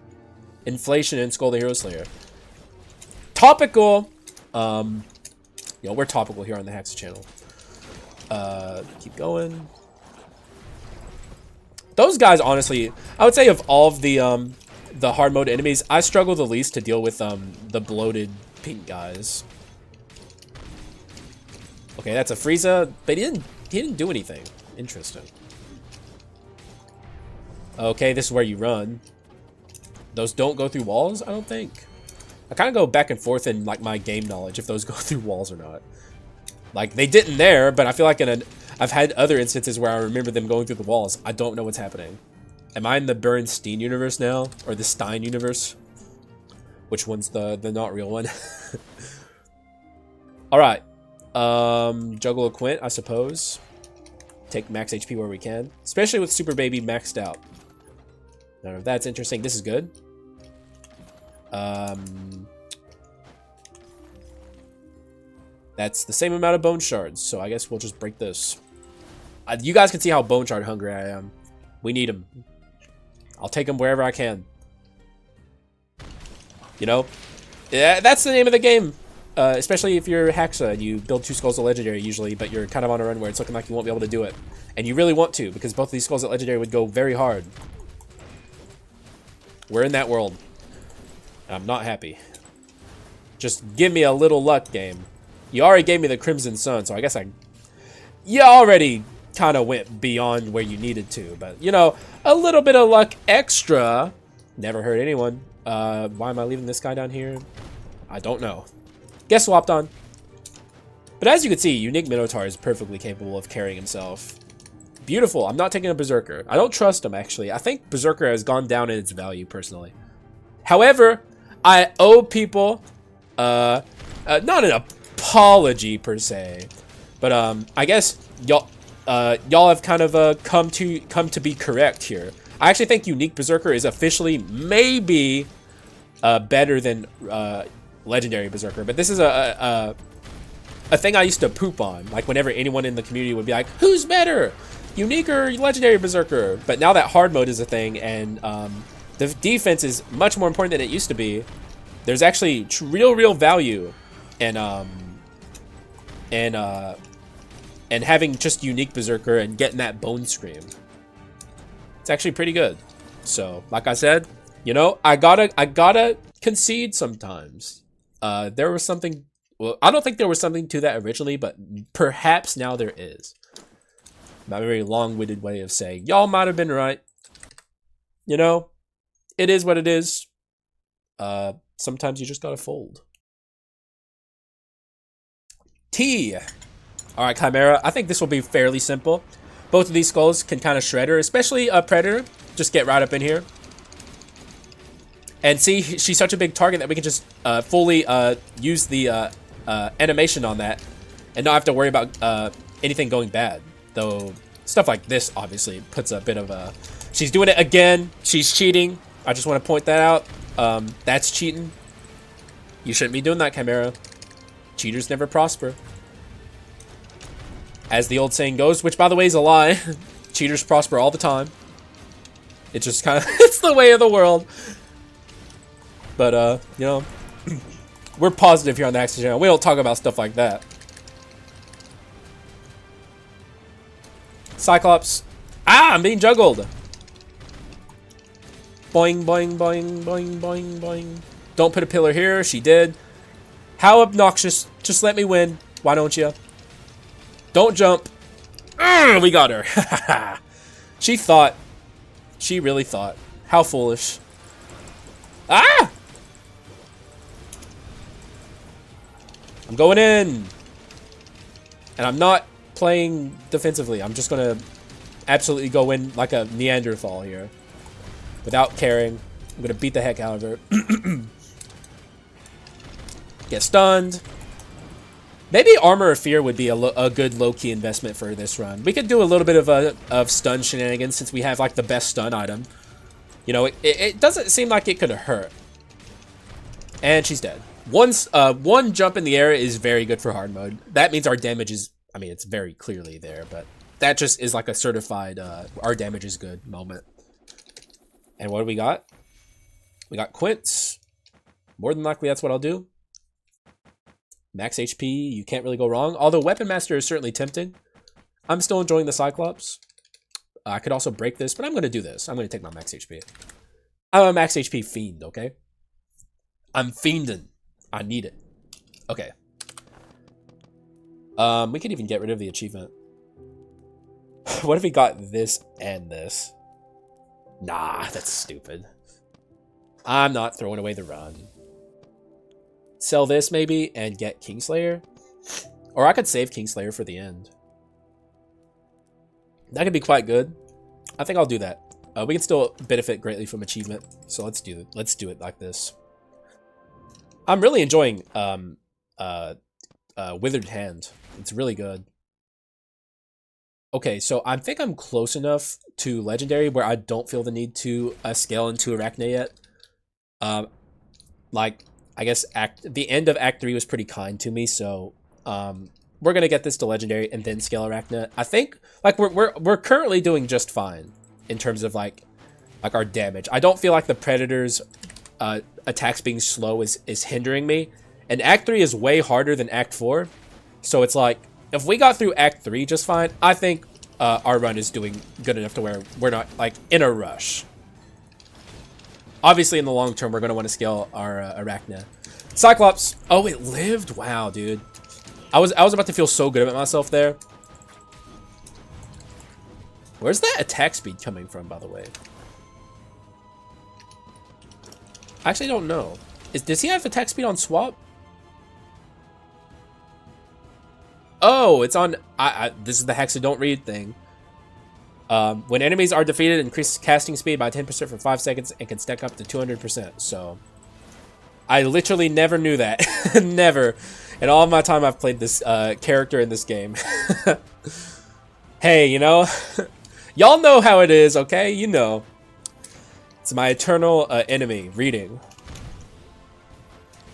Inflation in Skul the Hero Slayer. Topical. We're topical here on the Haxa channel. Keep going. Those guys, honestly, I would say of all of the hard mode enemies, I struggle the least to deal with the bloated pink guys. Okay, that's a Frieza, but he didn't do anything. Interesting. Okay, this is where you run. Those don't go through walls, I don't think. I kind of go back and forth in like my game knowledge if those go through walls or not. Like they didn't there, but I feel like I've had other instances where I remember them going through the walls. I don't know what's happening. Am I in the Bernstein universe now? Or the Stein universe? Which one's the not real one? Alright. Juggle a Quint, I suppose. Take max HP where we can. Especially with Super Baby maxed out. I don't know if that's interesting. This is good. That's the same amount of bone shards, so I guess we'll just break this. You guys can see how bone shard hungry I am. We need them. I'll take them wherever I can. You know? Yeah, that's the name of the game. Especially if you're Haxa and you build 2 Skulls of Legendary usually, but you're kind of on a run where it's looking like you won't be able to do it. And you really want to, because both of these Skulls of Legendary would go very hard. We're in that world. And I'm not happy. Just give me a little luck, game. You already gave me the Crimson Sun, so I guess you already kind of went beyond where you needed to. But, you know, a little bit of luck extra never hurt anyone. Why am I leaving this guy down here? I don't know. Guess swapped on. But as you can see, Unique Minotaur is perfectly capable of carrying himself. Beautiful. I'm not taking a Berserker. I don't trust him, actually. I think Berserker has gone down in its value, personally. However, I owe people, not an apology, per se, but, I guess y'all have kind of, come to be correct here. I actually think Unique Berserker is officially maybe, better than, Legendary Berserker, but this is a thing I used to poop on. Like whenever anyone in the community would be like, "Who's better, Unique or Legendary Berserker?" But now that hard mode is a thing, and the defense is much more important than it used to be. There's actually real value, and having just Unique Berserker and getting that Bone Scream. It's actually pretty good. So, like I said, you know, I gotta concede sometimes. There was something. Well, I don't think there was something to that originally, but perhaps now there is. My very long-winded way of saying, y'all might have been right. You know, it is what it is. Sometimes you just gotta fold. T. Alright, Chimera. I think this will be fairly simple. Both of these skulls can kind of shred her, especially a Predator. Just get right up in here. And see, she's such a big target that we can just fully use the animation on that and not have to worry about anything going bad. Though stuff like this obviously puts a bit of a... She's doing it again. She's cheating. I just want to point that out. That's cheating. You shouldn't be doing that, Chimera. Cheaters never prosper. As the old saying goes, which by the way is a lie. Cheaters prosper all the time. It's just kind of... it's the way of the world. But, you know, we're positive here on the Haxa channel. We don't talk about stuff like that. Cyclops. Ah, I'm being juggled. Boing, boing, boing, boing, boing, boing. Don't put a pillar here. She did. How obnoxious. Just let me win. Why don't you? Don't jump. We got her. She thought. She really thought. How foolish. Ah! I'm going in. And I'm not playing defensively. I'm just going to absolutely go in like a Neanderthal here. Without caring. I'm going to beat the heck out of her. Get stunned. Maybe Armor of Fear would be a good low-key investment for this run. We could do a little bit of stun shenanigans since we have like the best stun item. You know, it doesn't seem like it could hurt. And she's dead. One jump in the air is very good for hard mode. That means our damage is, I mean, it's very clearly there, but that just is like a certified, our damage is good moment. And what do we got? We got Quints. More than likely, that's what I'll do. Max HP, you can't really go wrong. Although Weapon Master is certainly tempting. I'm still enjoying the Cyclops. I could also break this, but I'm going to do this. I'm going to take my max HP. I'm a max HP fiend, okay? I'm fiending. I need it. Okay. We could even get rid of the achievement. What if we got this and this? Nah, that's stupid. I'm not throwing away the run. Sell this maybe and get Kingslayer. Or I could save Kingslayer for the end. That could be quite good. I think I'll do that. We can still benefit greatly from achievement. So let's do it. Let's do it like this. I'm really enjoying Withered Hand. It's really good. Okay, so I think I'm close enough to Legendary where I don't feel the need to scale into Arachne yet. Like, I guess the end of Act 3 was pretty kind to me, so we're gonna get this to Legendary and then scale Arachne. I think like we're currently doing just fine in terms of like our damage. I don't feel like the Predator's attacks being slow is hindering me. And Act 3 is way harder than Act 4, so it's like if we got through Act 3 just fine, I think our run is doing good enough to where we're not like in a rush. Obviously, in the long term, we're going to want to scale our Arachne. Cyclops. Oh, it lived? Wow, dude. I was about to feel so good about myself there. Where's that attack speed coming from, by the way? I actually don't know. Does he have attack speed on swap? Oh, it's on... this is the Haxa don't read thing. When enemies are defeated, increase casting speed by 10% for 5 seconds and can stack up to 200%. So, I literally never knew that. Never. In all of my time I've played this character in this game. Hey, you know, y'all know how it is, okay? You know. It's my eternal enemy, reading.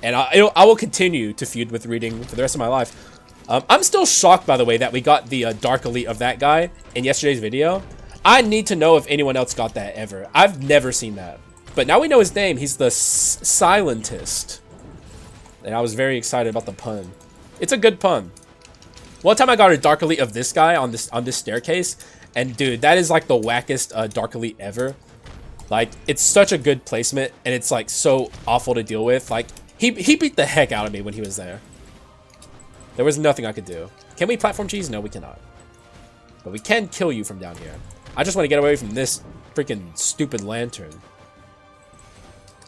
And I will continue to feud with reading for the rest of my life. I'm still shocked, by the way, that we got the Dark Elite of that guy in yesterday's video. I need to know if anyone else got that ever. I've never seen that. But now we know his name. He's the Silentist. And I was very excited about the pun. It's a good pun. One time I got a Dark Elite of this guy on this staircase. And dude, that is like the wackest Dark Elite ever. Like, it's such a good placement. And it's like so awful to deal with. Like, he beat the heck out of me when he was there. There was nothing I could do. Can we platform cheese? No, we cannot. But we can kill you from down here. I just want to get away from this freaking stupid lantern.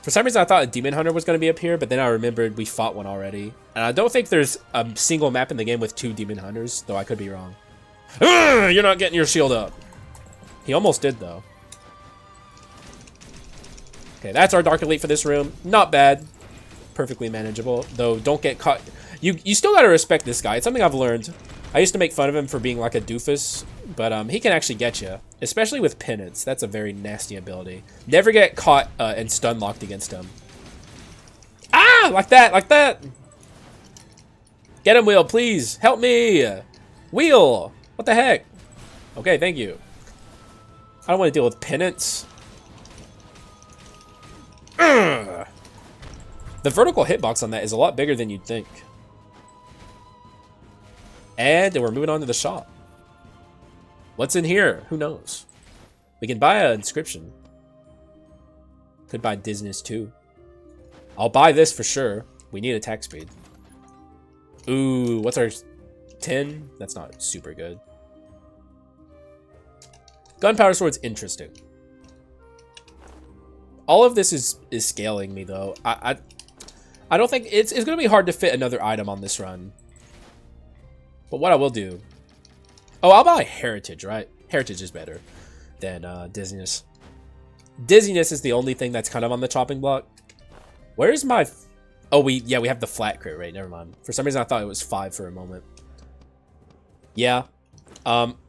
For some reason, I thought a Demon Hunter was going to be up here, but then I remembered we fought one already. And I don't think there's a single map in the game with 2 Demon Hunters, though I could be wrong. You're not getting your shield up. He almost did, though. Okay, that's our Dark Elite for this room. Not bad. Perfectly manageable, though don't get caught... You still gotta respect this guy. It's something I've learned. I used to make fun of him for being like a doofus, but he can actually get you, especially with penance. That's a very nasty ability. Never get caught and stun locked against him. Ah, like that, like that. Get him, Wheel, please. Help me. Wheel, what the heck? Okay, thank you. I don't want to deal with penance. Ugh. The vertical hitbox on that is a lot bigger than you'd think. And we're moving on to the shop. What's in here? Who knows? We can buy an inscription. Could buy Disney's too. I'll buy this for sure. We need attack speed. Ooh, what's our 10? That's not super good. Gunpowder sword's interesting. All of this is scaling me though. I don't think it's gonna be hard to fit another item on this run. But what I will do... Oh, I'll buy Heritage, right? Heritage is better than Dizziness. Dizziness is the only thing that's kind of on the chopping block. Where is my... Oh, we have the flat crit rate. Never mind. For some reason, I thought it was 5 for a moment. Yeah.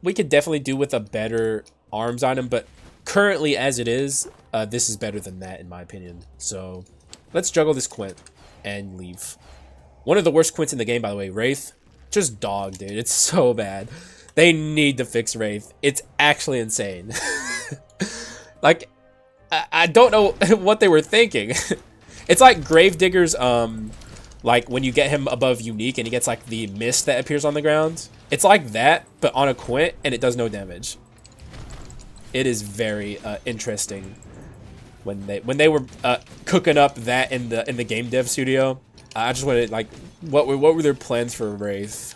We could definitely do with a better arms item, but currently, as it is, this is better than that, in my opinion. So, let's juggle this Quint and leave. One of the worst Quints in the game, by the way, Wraith. Just dog, dude. It's so bad. They need to fix Wraith. It's actually insane. Like, I don't know what they were thinking. It's like Gravedigger's, like when you get him above unique and he gets like the mist that appears on the ground. It's like that, but on a Quint, and it does no damage. It is very interesting when they were cooking up that in the game dev studio. I just wanted, like, what were their plans for Wraith?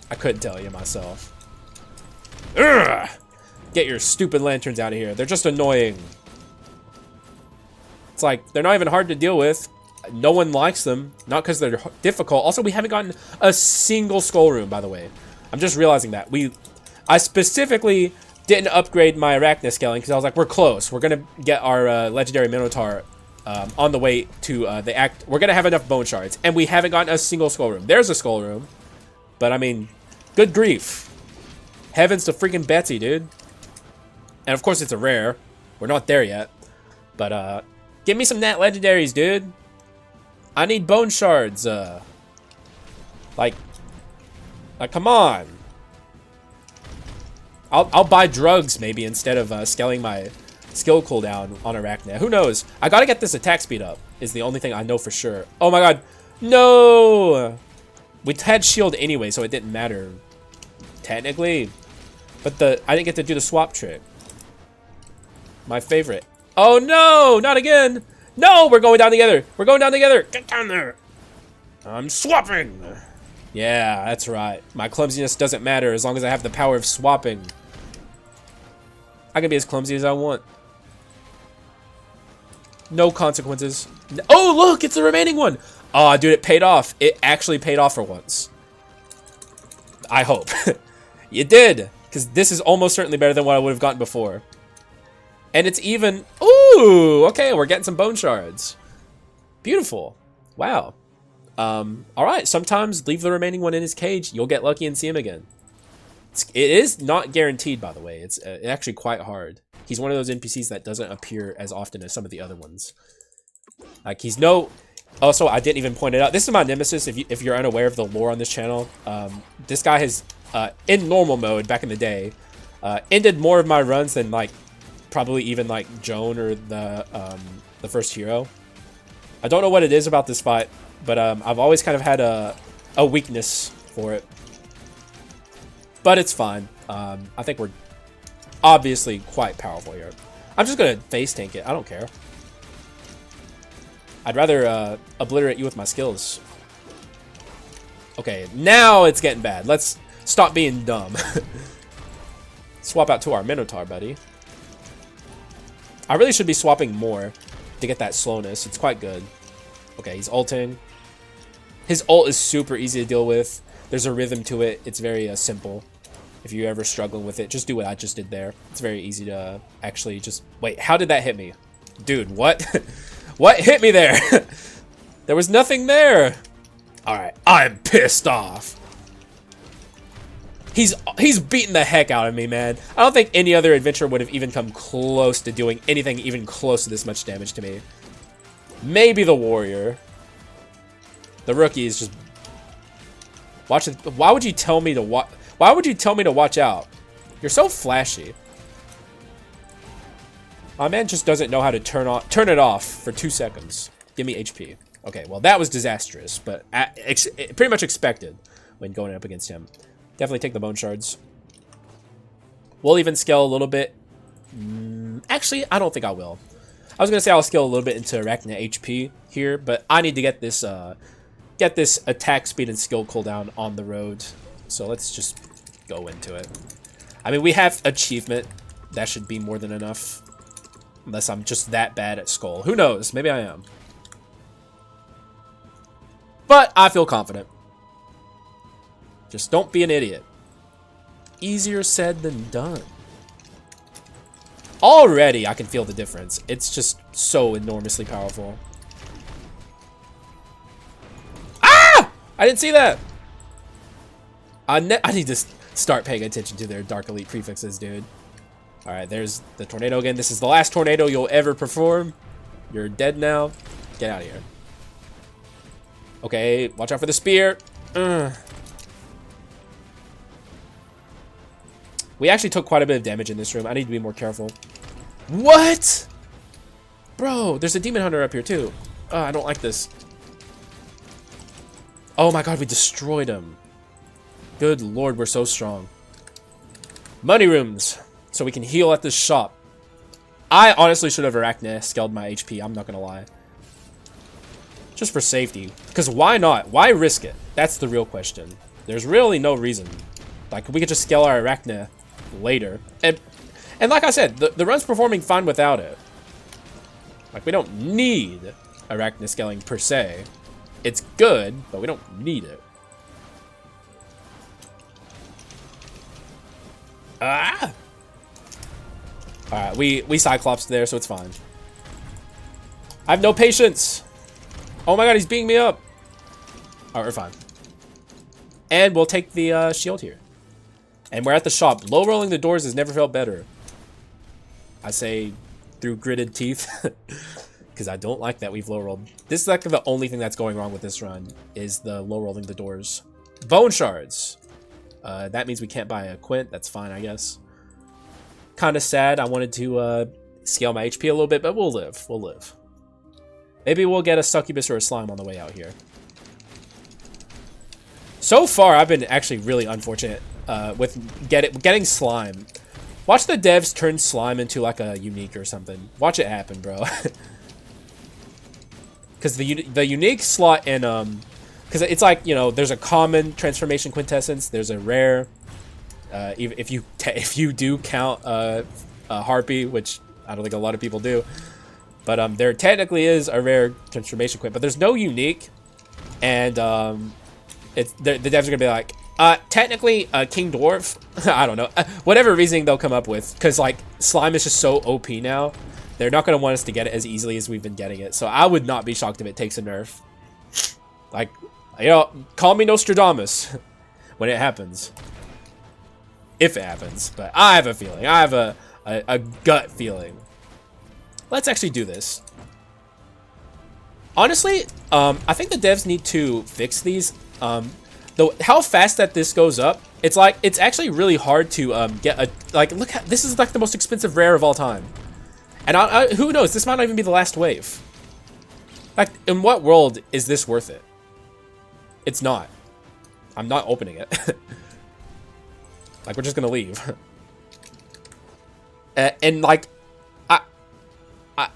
I couldn't tell you myself. Ugh! Get your stupid lanterns out of here. They're just annoying. It's like, they're not even hard to deal with. No one likes them. Not because they're difficult. Also, we haven't gotten a single skull room, by the way. I'm just realizing that. I specifically didn't upgrade my Arachne scaling because I was like, we're close. We're going to get our legendary Minotaur on the way to the act. We're gonna have enough bone shards, and we haven't gotten a single skull room. There's a skull room, but I mean, good grief, heavens to freaking Betsy, dude. And of course it's a rare. We're not there yet, but give me some nat legendaries, dude. I need bone shards. Like, come on. I'll buy drugs maybe instead of scaling my skill cooldown on Arachne. Who knows? I gotta get this attack speed up is the only thing I know for sure. Oh my god. No! We had shield anyway, so it didn't matter. Technically. But I didn't get to do the swap trick. My favorite. Oh no! Not again! No! We're going down together! We're going down together! Get down there! I'm swapping! Yeah, that's right. My clumsiness doesn't matter as long as I have the power of swapping. I can be as clumsy as I want. No consequences. Oh, look! It's the remaining one! Oh, dude, it paid off. It actually paid off for once. I hope. It did! Because this is almost certainly better than what I would have gotten before. And it's even... Ooh! Okay, we're getting some bone shards. Beautiful. Wow. Alright, sometimes leave the remaining one in his cage. You'll get lucky and see him again. It is not guaranteed, by the way. It's actually quite hard. He's one of those NPCs that doesn't appear as often as some of the other ones. Like, he's no... Also, I didn't even point it out. This is my nemesis, if you're unaware of the lore on this channel. This guy has, in normal mode, back in the day, ended more of my runs than, like, probably even, like, Joan or the first hero. I don't know what it is about this fight, but I've always kind of had a weakness for it. But it's fine. I think we're obviously quite powerful here. I'm just going to face tank it. I don't care. I'd rather obliterate you with my skills. Okay, now it's getting bad. Let's stop being dumb. Swap out to our Minotaur, buddy. I really should be swapping more to get that slowness. It's quite good. Okay, he's ulting. His ult is super easy to deal with. There's a rhythm to it. It's very simple. If you're ever struggling with it, just do what I just did there. It's very easy to actually just... Wait, how did that hit me? Dude, what? What hit me there? There was nothing there. Alright, I'm pissed off. He's beating the heck out of me, man. I don't think any other adventurer would have even come close to doing anything even close to this much damage to me. Maybe the warrior. The rookie is just... Watch it. Why would you tell me to watch... Why would you tell me to watch out? You're so flashy. My man just doesn't know how to turn it off for 2 seconds. Give me HP. Okay, well that was disastrous, but pretty much expected when going up against him. Definitely take the bone shards. We'll even scale a little bit. Actually, I don't think I will. I was gonna say I'll scale a little bit into Arachne HP here, but I need to get this attack speed and skill cooldown on the road. So let's just go into it. I mean, we have achievement. That should be more than enough. Unless I'm just that bad at Skul. Who knows? Maybe I am. But I feel confident. Just don't be an idiot. Easier said than done. Already, I can feel the difference. It's just so enormously powerful. Ah! I didn't see that. I need to start paying attention to their Dark Elite prefixes, dude. Alright, there's the tornado again. This is the last tornado you'll ever perform. You're dead now. Get out of here. Okay, watch out for the spear. We actually took quite a bit of damage in this room. I need to be more careful. What? Bro, there's a demon hunter up here too. I don't like this. Oh my god, we destroyed him. Good lord, we're so strong. Money rooms. So we can heal at this shop. I honestly should have Arachne scaled my HP. I'm not going to lie. Just for safety. Because why not? Why risk it? That's the real question. There's really no reason. Like, we could just scale our Arachne later. And like I said, the run's performing fine without it. Like, we don't need Arachne scaling per se. It's good, but we don't need it. Ah! Alright, we Cyclops there, so it's fine. I have no patience. Oh my god, he's beating me up. Alright, we're fine. And we'll take the shield here. And we're at the shop. Low rolling the doors has never felt better. I say through gritted teeth. Because I don't like that we've low rolled. This is like the only thing that's going wrong with this run. Is the low rolling the doors. Bone shards. That means we can't buy a quint. That's fine, I guess. Kind of sad. I wanted to scale my HP a little bit. But we'll live. We'll live. Maybe we'll get a succubus or a slime on the way out here. So far, I've been actually really unfortunate with getting slime. Watch the devs turn slime into like a unique or something. Watch it happen, bro. Because the unique slot in because it's like, you know, there's a common transformation quintessence. There's a rare. If you do count a harpy, which I don't think a lot of people do, but there technically is a rare transformation quint, but there's no unique, and the devs are gonna be like, technically King Dwarf. I don't know, whatever reasoning they'll come up with, because like slime is just so OP now. They're not gonna want us to get it as easily as we've been getting it. So I would not be shocked if it takes a nerf. Like, you know, call me Nostradamus when it happens. If it happens, but I have a feeling. I have a gut feeling. Let's actually do this. Honestly, I think the devs need to fix these. Though how fast that this goes up, it's like it's actually really hard to get a look at this is like the most expensive rare of all time, and who knows, this might not even be the last wave. Like, in what world is this worth it? It's not. I'm not opening it. Like, we're just gonna leave. And like,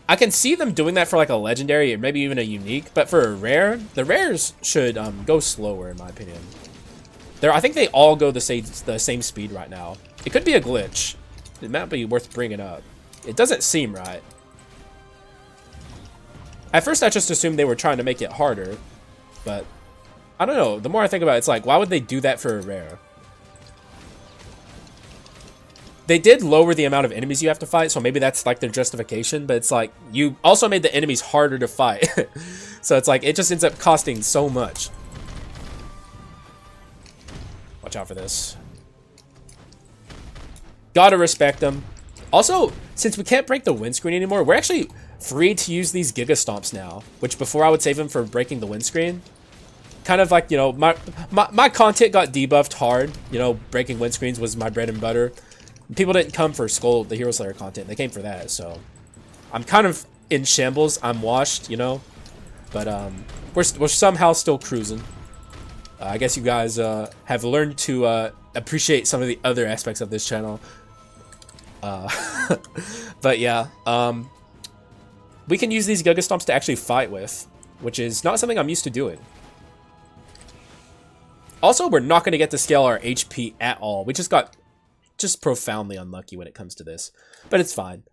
I can see them doing that for like a legendary or maybe even a unique, but for a rare, the rares should go slower in my opinion. I think they all go the same speed right now. It could be a glitch. It might be worth bringing up. It doesn't seem right. At first, I just assumed they were trying to make it harder, but I don't know. The more I think about it, it's like, why would they do that for a rare? They did lower the amount of enemies you have to fight, so maybe that's like their justification, but it's like, you also made the enemies harder to fight. So it's like, it just ends up costing so much. Watch out for this. Gotta respect them. Also, since we can't break the windscreen anymore, we're actually free to use these Giga Stomps now, which before I would save them for breaking the windscreen. Kind of like, you know, my content got debuffed hard. You know, breaking windscreens was my bread and butter. People didn't come for Skul the Hero Slayer content. They came for that, so I'm kind of in shambles. I'm washed, you know, but we're somehow still cruising. I guess you guys have learned to appreciate some of the other aspects of this channel. But yeah, we can use these Giga Stomps to actually fight with, which is not something I'm used to doing. Also, we're not going to get to scale our HP at all. We just got profoundly unlucky when it comes to this, but it's fine.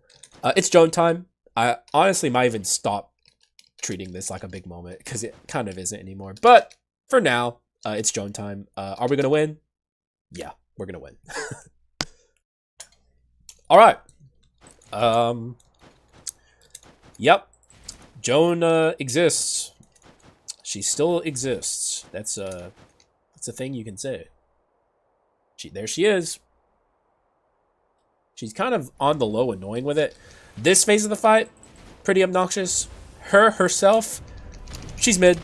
It's Joan time. I honestly might even stop treating this like a big moment because it kind of isn't anymore. But for now, it's Joan time. Are we gonna win? Yeah, we're gonna win. All right. Yep. Joan exists. She still exists. That's a thing you can say. There she is. She's kind of on the low, annoying with it. This phase of the fight, pretty obnoxious. Herself, she's mid.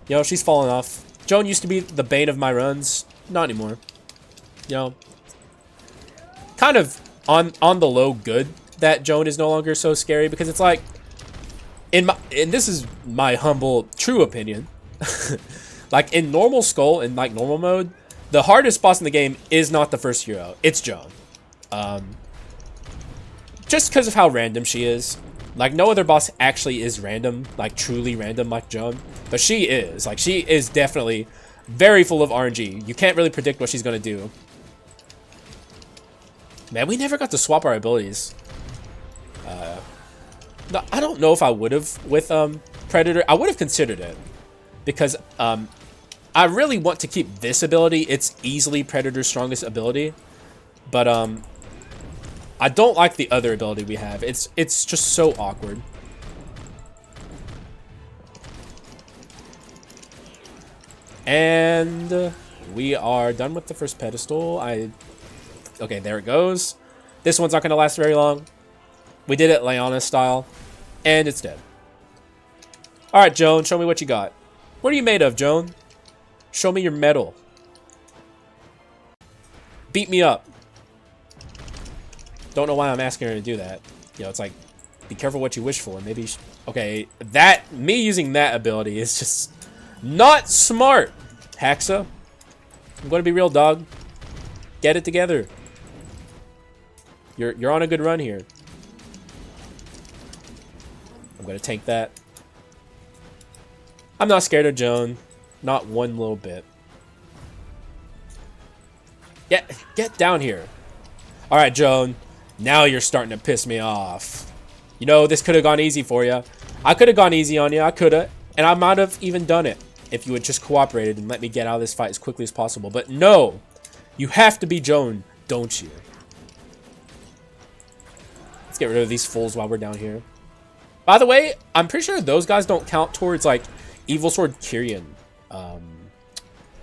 You know, she's falling off. Joan used to be the bane of my runs. Not anymore. You know, kind of on the low good that Joan is no longer so scary, because it's like, and this is my humble, true opinion. Like, in normal Skull, in like normal mode, the hardest boss in the game is not the first hero. It's Joan. Just because of how random she is. Like, no other boss actually is random, like truly random like Joan, but she is. Like, she is definitely very full of RNG. You can't really predict what she's gonna do. Man, we never got to swap our abilities. No, I don't know if I would have with Predator. I would have considered it, because I really want to keep this ability. It's easily Predator's strongest ability, but I don't like the other ability we have. It's just so awkward. And we are done with the first pedestal. Okay, there it goes. This one's not going to last very long. We did it Leona style, and it's dead. All right, Joan, show me what you got. What are you made of, Joan? Show me your metal. Beat me up. Don't know why I'm asking her to do that. You know, it's like, be careful what you wish for. Maybe, okay, me using that ability is just not smart. Haxa, I'm going to be real, dog. Get it together. You're on a good run here. I'm going to tank that. I'm not scared of Joan. Not one little bit. Get down here. All right, Joan. Now you're starting to piss me off. You know, this could have gone easy for you. I could have gone easy on you. I could have. And I might have even done it if you had just cooperated and let me get out of this fight as quickly as possible. But no. You have to be Joan, don't you? Let's get rid of these fools while we're down here. By the way, I'm pretty sure those guys don't count towards, like, Evil Sword Kyrian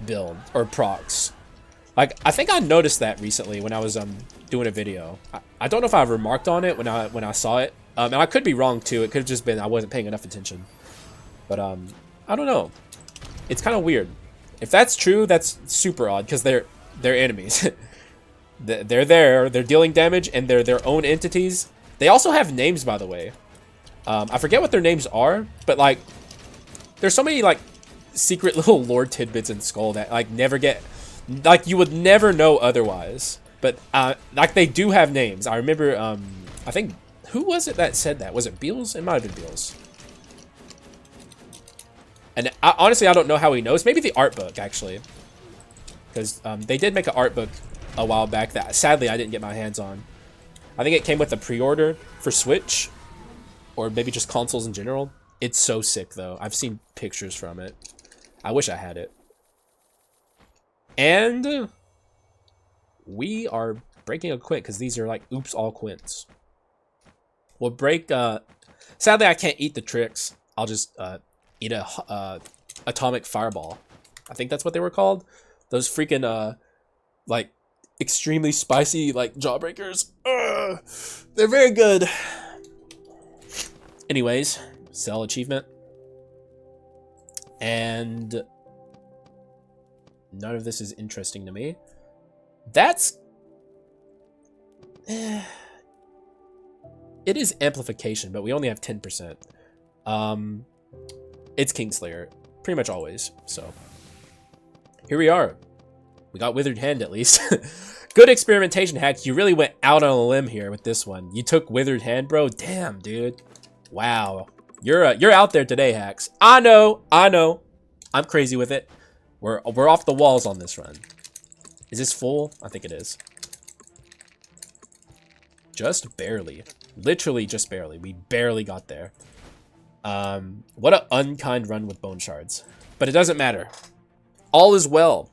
build or procs. Like, I think I noticed that recently when I was doing a video. I don't know if I remarked on it when I saw it. And I could be wrong too. It could have just been I wasn't paying enough attention. But I don't know. It's kind of weird. If that's true, that's super odd because they're enemies. They're there. They're dealing damage and they're their own entities. They also have names, by the way. I forget what their names are, but like, there's so many like secret little lore tidbits in Skul that like never get, like you would never know otherwise. But like they do have names. I remember, I think, who was it that said that? Was it Beals? It might have been Beals. And honestly, I don't know how he knows. Maybe the art book, actually. Because they did make an art book a while back that sadly I didn't get my hands on. I think it came with a pre-order for Switch. Or maybe just consoles in general. It's so sick, though. I've seen pictures from it. I wish I had it. And we are breaking a quint because these are like oops all quints. We'll break. Sadly, I can't eat the tricks. I'll just eat a atomic fireball. I think that's what they were called. Those freaking like extremely spicy like jawbreakers. They're very good. Anyways, sell achievement. And none of this is interesting to me. That's... it is amplification, but we only have 10%. It's Kingslayer, pretty much always, so. Here we are. We got Withered Hand, at least. Good experimentation, Hack. You really went out on a limb here with this one. You took Withered Hand, bro? Damn, dude. Wow. You're out there today, Hacks. I know. I'm crazy with it. We're off the walls on this run. Is this full? I think it is. Just barely. Literally just barely. We barely got there. What an unkind run with bone shards. But it doesn't matter. All is well.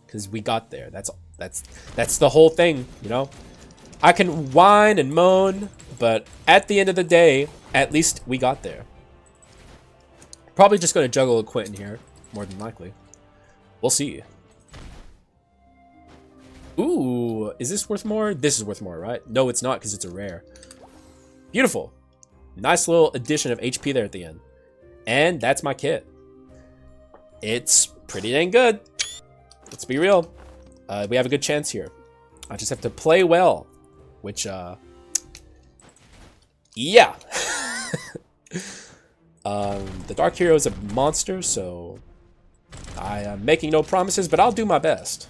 Because we got there. That's the whole thing, you know? I can whine and moan, but at the end of the day, at least we got there. Probably just going to juggle a Quentin here, more than likely. We'll see. Ooh, is this worth more? This is worth more, right? No, it's not because it's a rare. Beautiful. Nice little addition of HP there at the end. And that's my kit. It's pretty dang good. Let's be real. We have a good chance here. I just have to play well, which, yeah. The Dark Hero is a monster, so I am making no promises, but I'll do my best.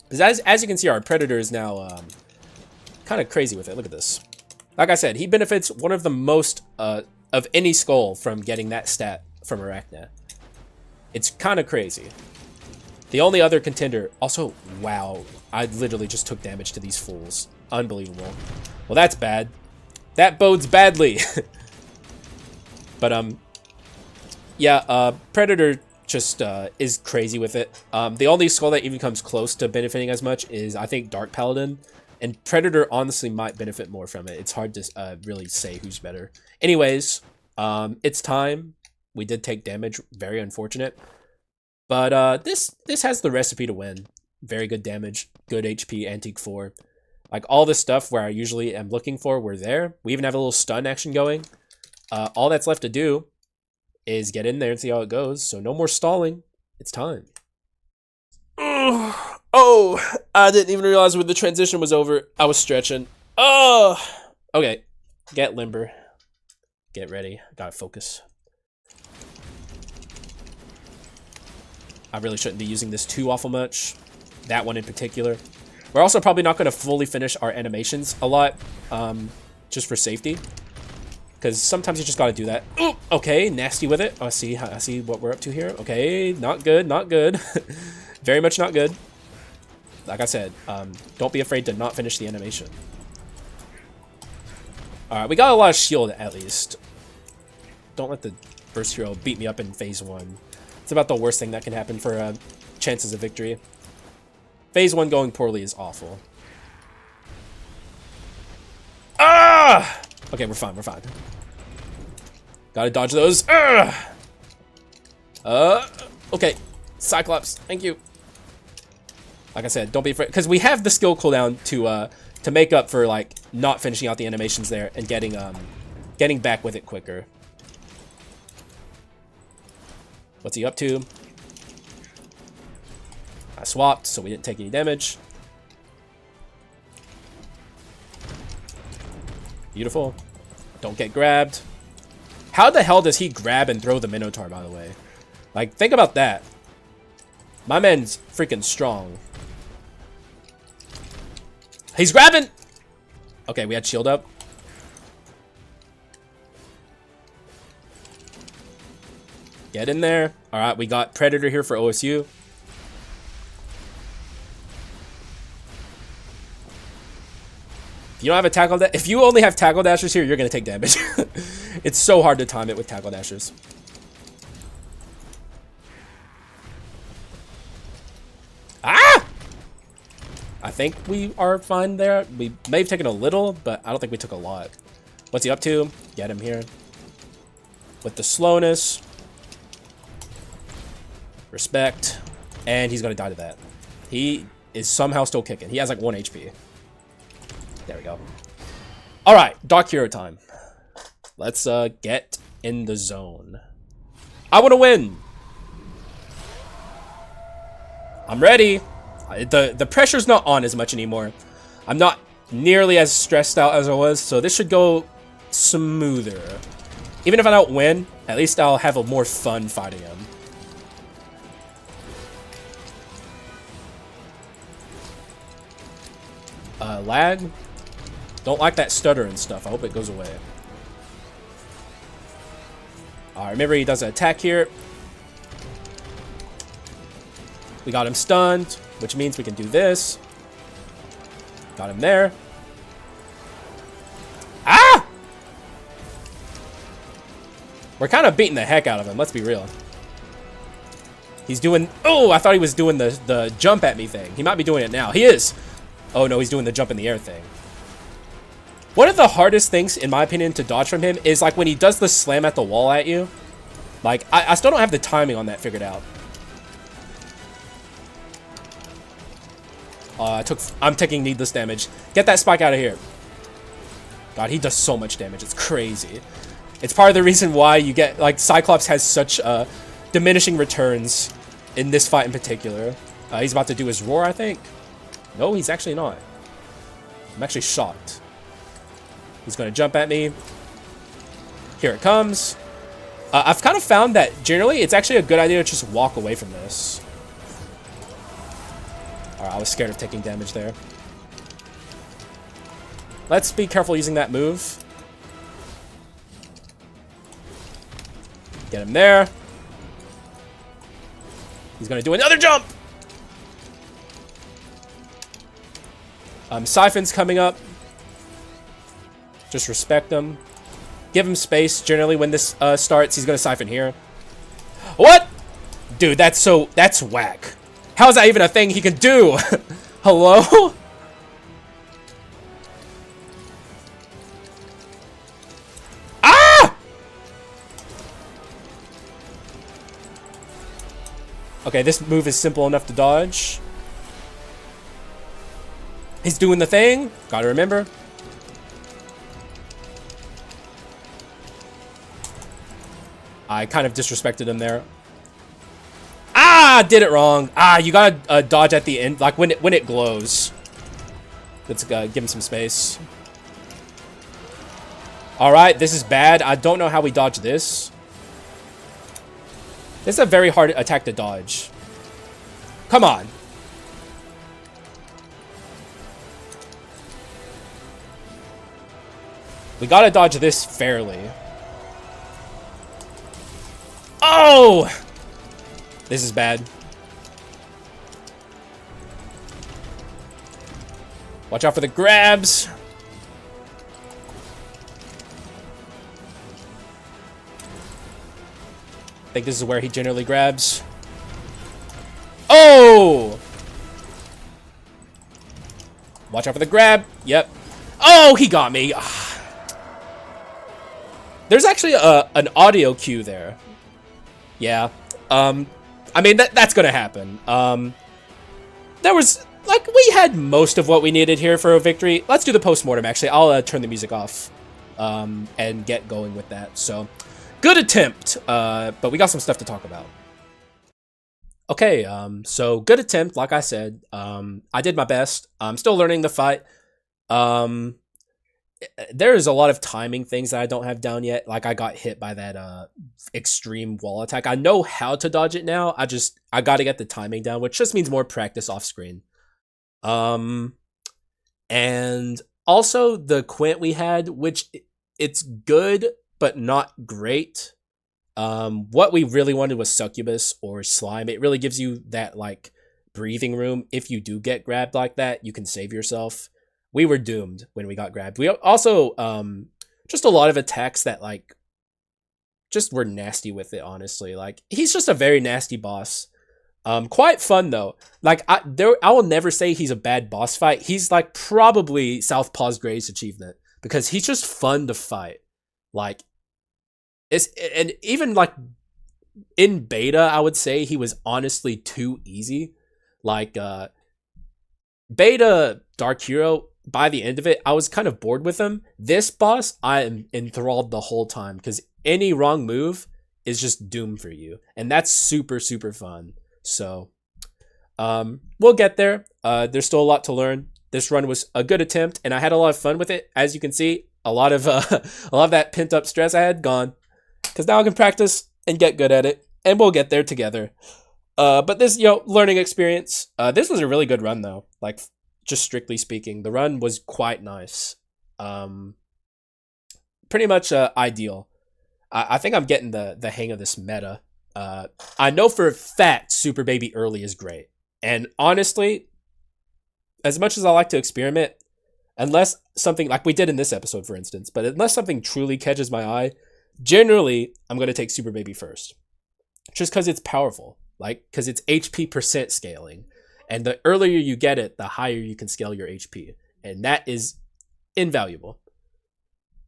Because as you can see, our Predator is now kind of crazy with it. Look at this. Like I said, he benefits one of the most of any Skul from getting that stat from Arachne. It's kind of crazy. The only other contender... Also, wow. I literally just took damage to these fools. Unbelievable. Well, that's bad. That bodes badly. But, yeah, Predator just is crazy with it. The only Skul that even comes close to benefiting as much is, I think, Dark Paladin. And Predator honestly might benefit more from it. It's hard to really say who's better. Anyways, it's time. We did take damage. Very unfortunate. But this has the recipe to win. Very good damage, good HP, Antique 4. Like, all the stuff where I usually am looking for, we're there. We even have a little stun action going. All that's left to do is get in there and see how it goes. So no more stalling. It's time. Oh, I didn't even realize when the transition was over. I was stretching. Oh, okay. Get limber. Get ready. Gotta focus. I really shouldn't be using this too awful much. That one in particular. We're also probably not going to fully finish our animations a lot, just for safety. Because sometimes you just got to do that. Ooh, okay, nasty with it. I see what we're up to here. Okay, not good, not good. Very much not good. Like I said, don't be afraid to not finish the animation. Alright, we got a lot of shield at least. Don't let the burst hero beat me up in phase 1. It's about the worst thing that can happen for chances of victory. Phase 1 going poorly is awful. Ah! Okay, we're fine, we're fine. Gotta dodge those. Okay. Cyclops, thank you. Like I said, don't be afraid, because we have the skill cooldown to make up for, like, not finishing out the animations there and getting back with it quicker. What's he up to? I swapped, so we didn't take any damage. Beautiful. Don't get grabbed. How the hell does he grab and throw the Minotaur, by the way? Like, think about that. My man's freaking strong. He's grabbing! Okay, we had shield up. Get in there. Alright, we got Predator here for OSU. You don't have a tackle dash. If you only have tackle dashers here, you're gonna take damage. It's so hard to time it with tackle dashers. Ah! I think we are fine there. We may have taken a little, but I don't think we took a lot. What's he up to? Get him here. With the slowness. Respect. And he's gonna die to that. He is somehow still kicking. He has like 1 HP. There we go. Alright, Dark Hero time. Let's get in the zone. I want to win! I'm ready. The pressure's not on as much anymore. I'm not nearly as stressed out as I was, so this should go smoother. Even if I don't win, at least I'll have a more fun fighting him. Lag? Don't like that stutter and stuff. I hope it goes away. Alright, remember he does an attack here. We got him stunned, which means we can do this. Got him there. Ah! We're kind of beating the heck out of him, let's be real. He's doing... Oh, I thought he was doing the jump at me thing. He might be doing it now. He is! Oh no, he's doing the jump in the air thing. One of the hardest things, in my opinion, to dodge from him is like when he does the slam at the wall at you. Like, I still don't have the timing on that figured out. I'm taking needless damage. Get that spike out of here. God, he does so much damage. It's crazy. It's part of the reason why you get, like, Cyclops has such diminishing returns in this fight in particular. He's about to do his roar, I think. No, he's actually not. I'm actually shocked. He's going to jump at me. Here it comes. I've kind of found that generally it's actually a good idea to just walk away from this. Alright, I was scared of taking damage there. Let's be careful using that move. Get him there. He's going to do another jump! Siphon's coming up. Just respect him. Give him space. Generally, when this starts, he's going to siphon here. What? Dude, that's whack. How is that even a thing he can do? Hello? Ah! Okay, this move is simple enough to dodge. He's doing the thing. Gotta remember. I kind of disrespected him there. Ah, did it wrong. Ah, you gotta dodge at the end, like when it glows. Let's give him some space. All right, this is bad. I don't know how we dodge this. This is a very hard attack to dodge. Come on. We gotta dodge this fairly. Oh! This is bad. Watch out for the grabs. I think this is where he generally grabs. Oh! Watch out for the grab. Yep. Oh, he got me. There's actually an audio cue there. Yeah. I mean, that's gonna happen. There was, like, we had most of what we needed here for a victory. Let's do the post-mortem, actually. I'll turn the music off and get going with that. So, good attempt, but we got some stuff to talk about. Okay, so good attempt, like I said. I did my best. I'm still learning the fight. There's a lot of timing things that I don't have down yet. Like, I got hit by that extreme wall attack. I know how to dodge it now. I got to get the timing down, which just means more practice off screen. And also the Quint we had, which it's good, but not great. What we really wanted was Succubus or Slime. It really gives you that, like, breathing room. If you do get grabbed like that, you can save yourself. We were doomed when we got grabbed. We also, just a lot of attacks that, like, just were nasty with it, honestly. Like, he's just a very nasty boss. Quite fun, though. Like, I will never say he's a bad boss fight. He's, like, probably Southpaw's greatest achievement. Because he's just fun to fight. Like, and even, like, in beta, I would say he was honestly too easy. Like, beta Dark Hero, by the end of it, I was kind of bored with him. This boss, I am enthralled the whole time because any wrong move is just doom for you. And that's super, super fun. So, we'll get there. There's still a lot to learn. This run was a good attempt, and I had a lot of fun with it. As you can see, a lot of that pent-up stress I had gone. Because now I can practice and get good at it, and we'll get there together. But this, learning experience. This was a really good run, though. Like, just strictly speaking, the run was quite nice. Pretty much ideal. I think I'm getting the hang of this meta. I know for a fact Super Baby Early is great. And honestly, as much as I like to experiment, unless something, like we did in this episode, for instance, but unless something truly catches my eye, generally, I'm going to take Super Baby first. Just because it's powerful. Like, because it's HP % scaling. And the earlier you get it, the higher you can scale your HP. And that is invaluable.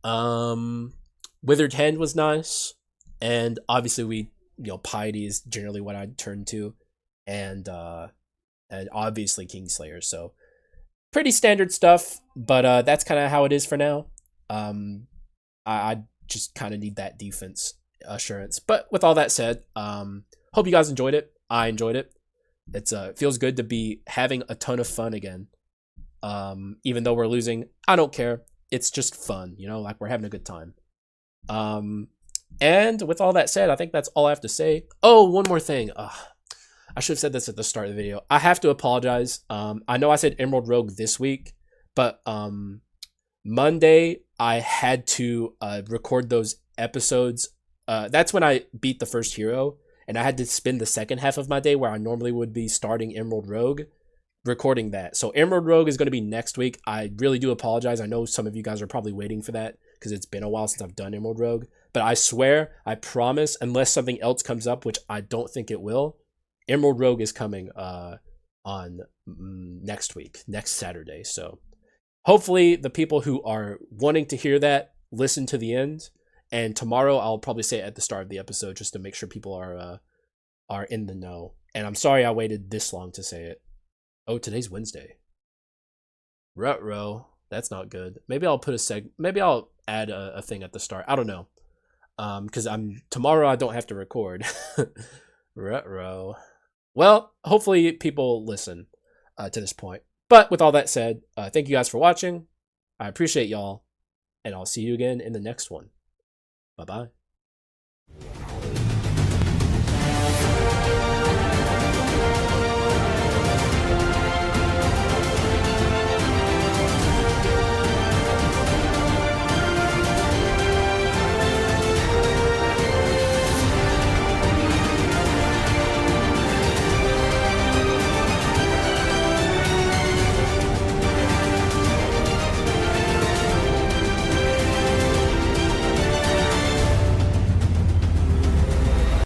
Withered Hand was nice. And obviously Piety is generally what I'd turn to. And obviously Kingslayer. So pretty standard stuff. But that's kind of how it is for now. I just kind of need that defense assurance. But with all that said, hope you guys enjoyed it. I enjoyed it. It feels good to be having a ton of fun again. Even though we're losing, I don't care. It's just fun, like we're having a good time. And with all that said, I think that's all I have to say. Oh, one more thing. I should have said this at the start of the video. I have to apologize. I know I said Emerald Rogue this week, but Monday I had to record those episodes. That's when I beat the first hero. And I had to spend the second half of my day where I normally would be starting Emerald Rogue, recording that. So Emerald Rogue is going to be next week. I really do apologize. I know some of you guys are probably waiting for that because it's been a while since I've done Emerald Rogue. But I swear, I promise, unless something else comes up, which I don't think it will, Emerald Rogue is coming on next week, next Saturday. So hopefully the people who are wanting to hear that listen to the end. And tomorrow I'll probably say it at the start of the episode just to make sure people are in the know. And I'm sorry I waited this long to say it. Oh, today's Wednesday. Ruh-roh. That's not good. Maybe I'll put maybe I'll add a thing at the start. I don't know. Because tomorrow I don't have to record. Ruh-roh. Well, hopefully people listen to this point. But with all that said, thank you guys for watching. I appreciate y'all. And I'll see you again in the next one. Bye-bye.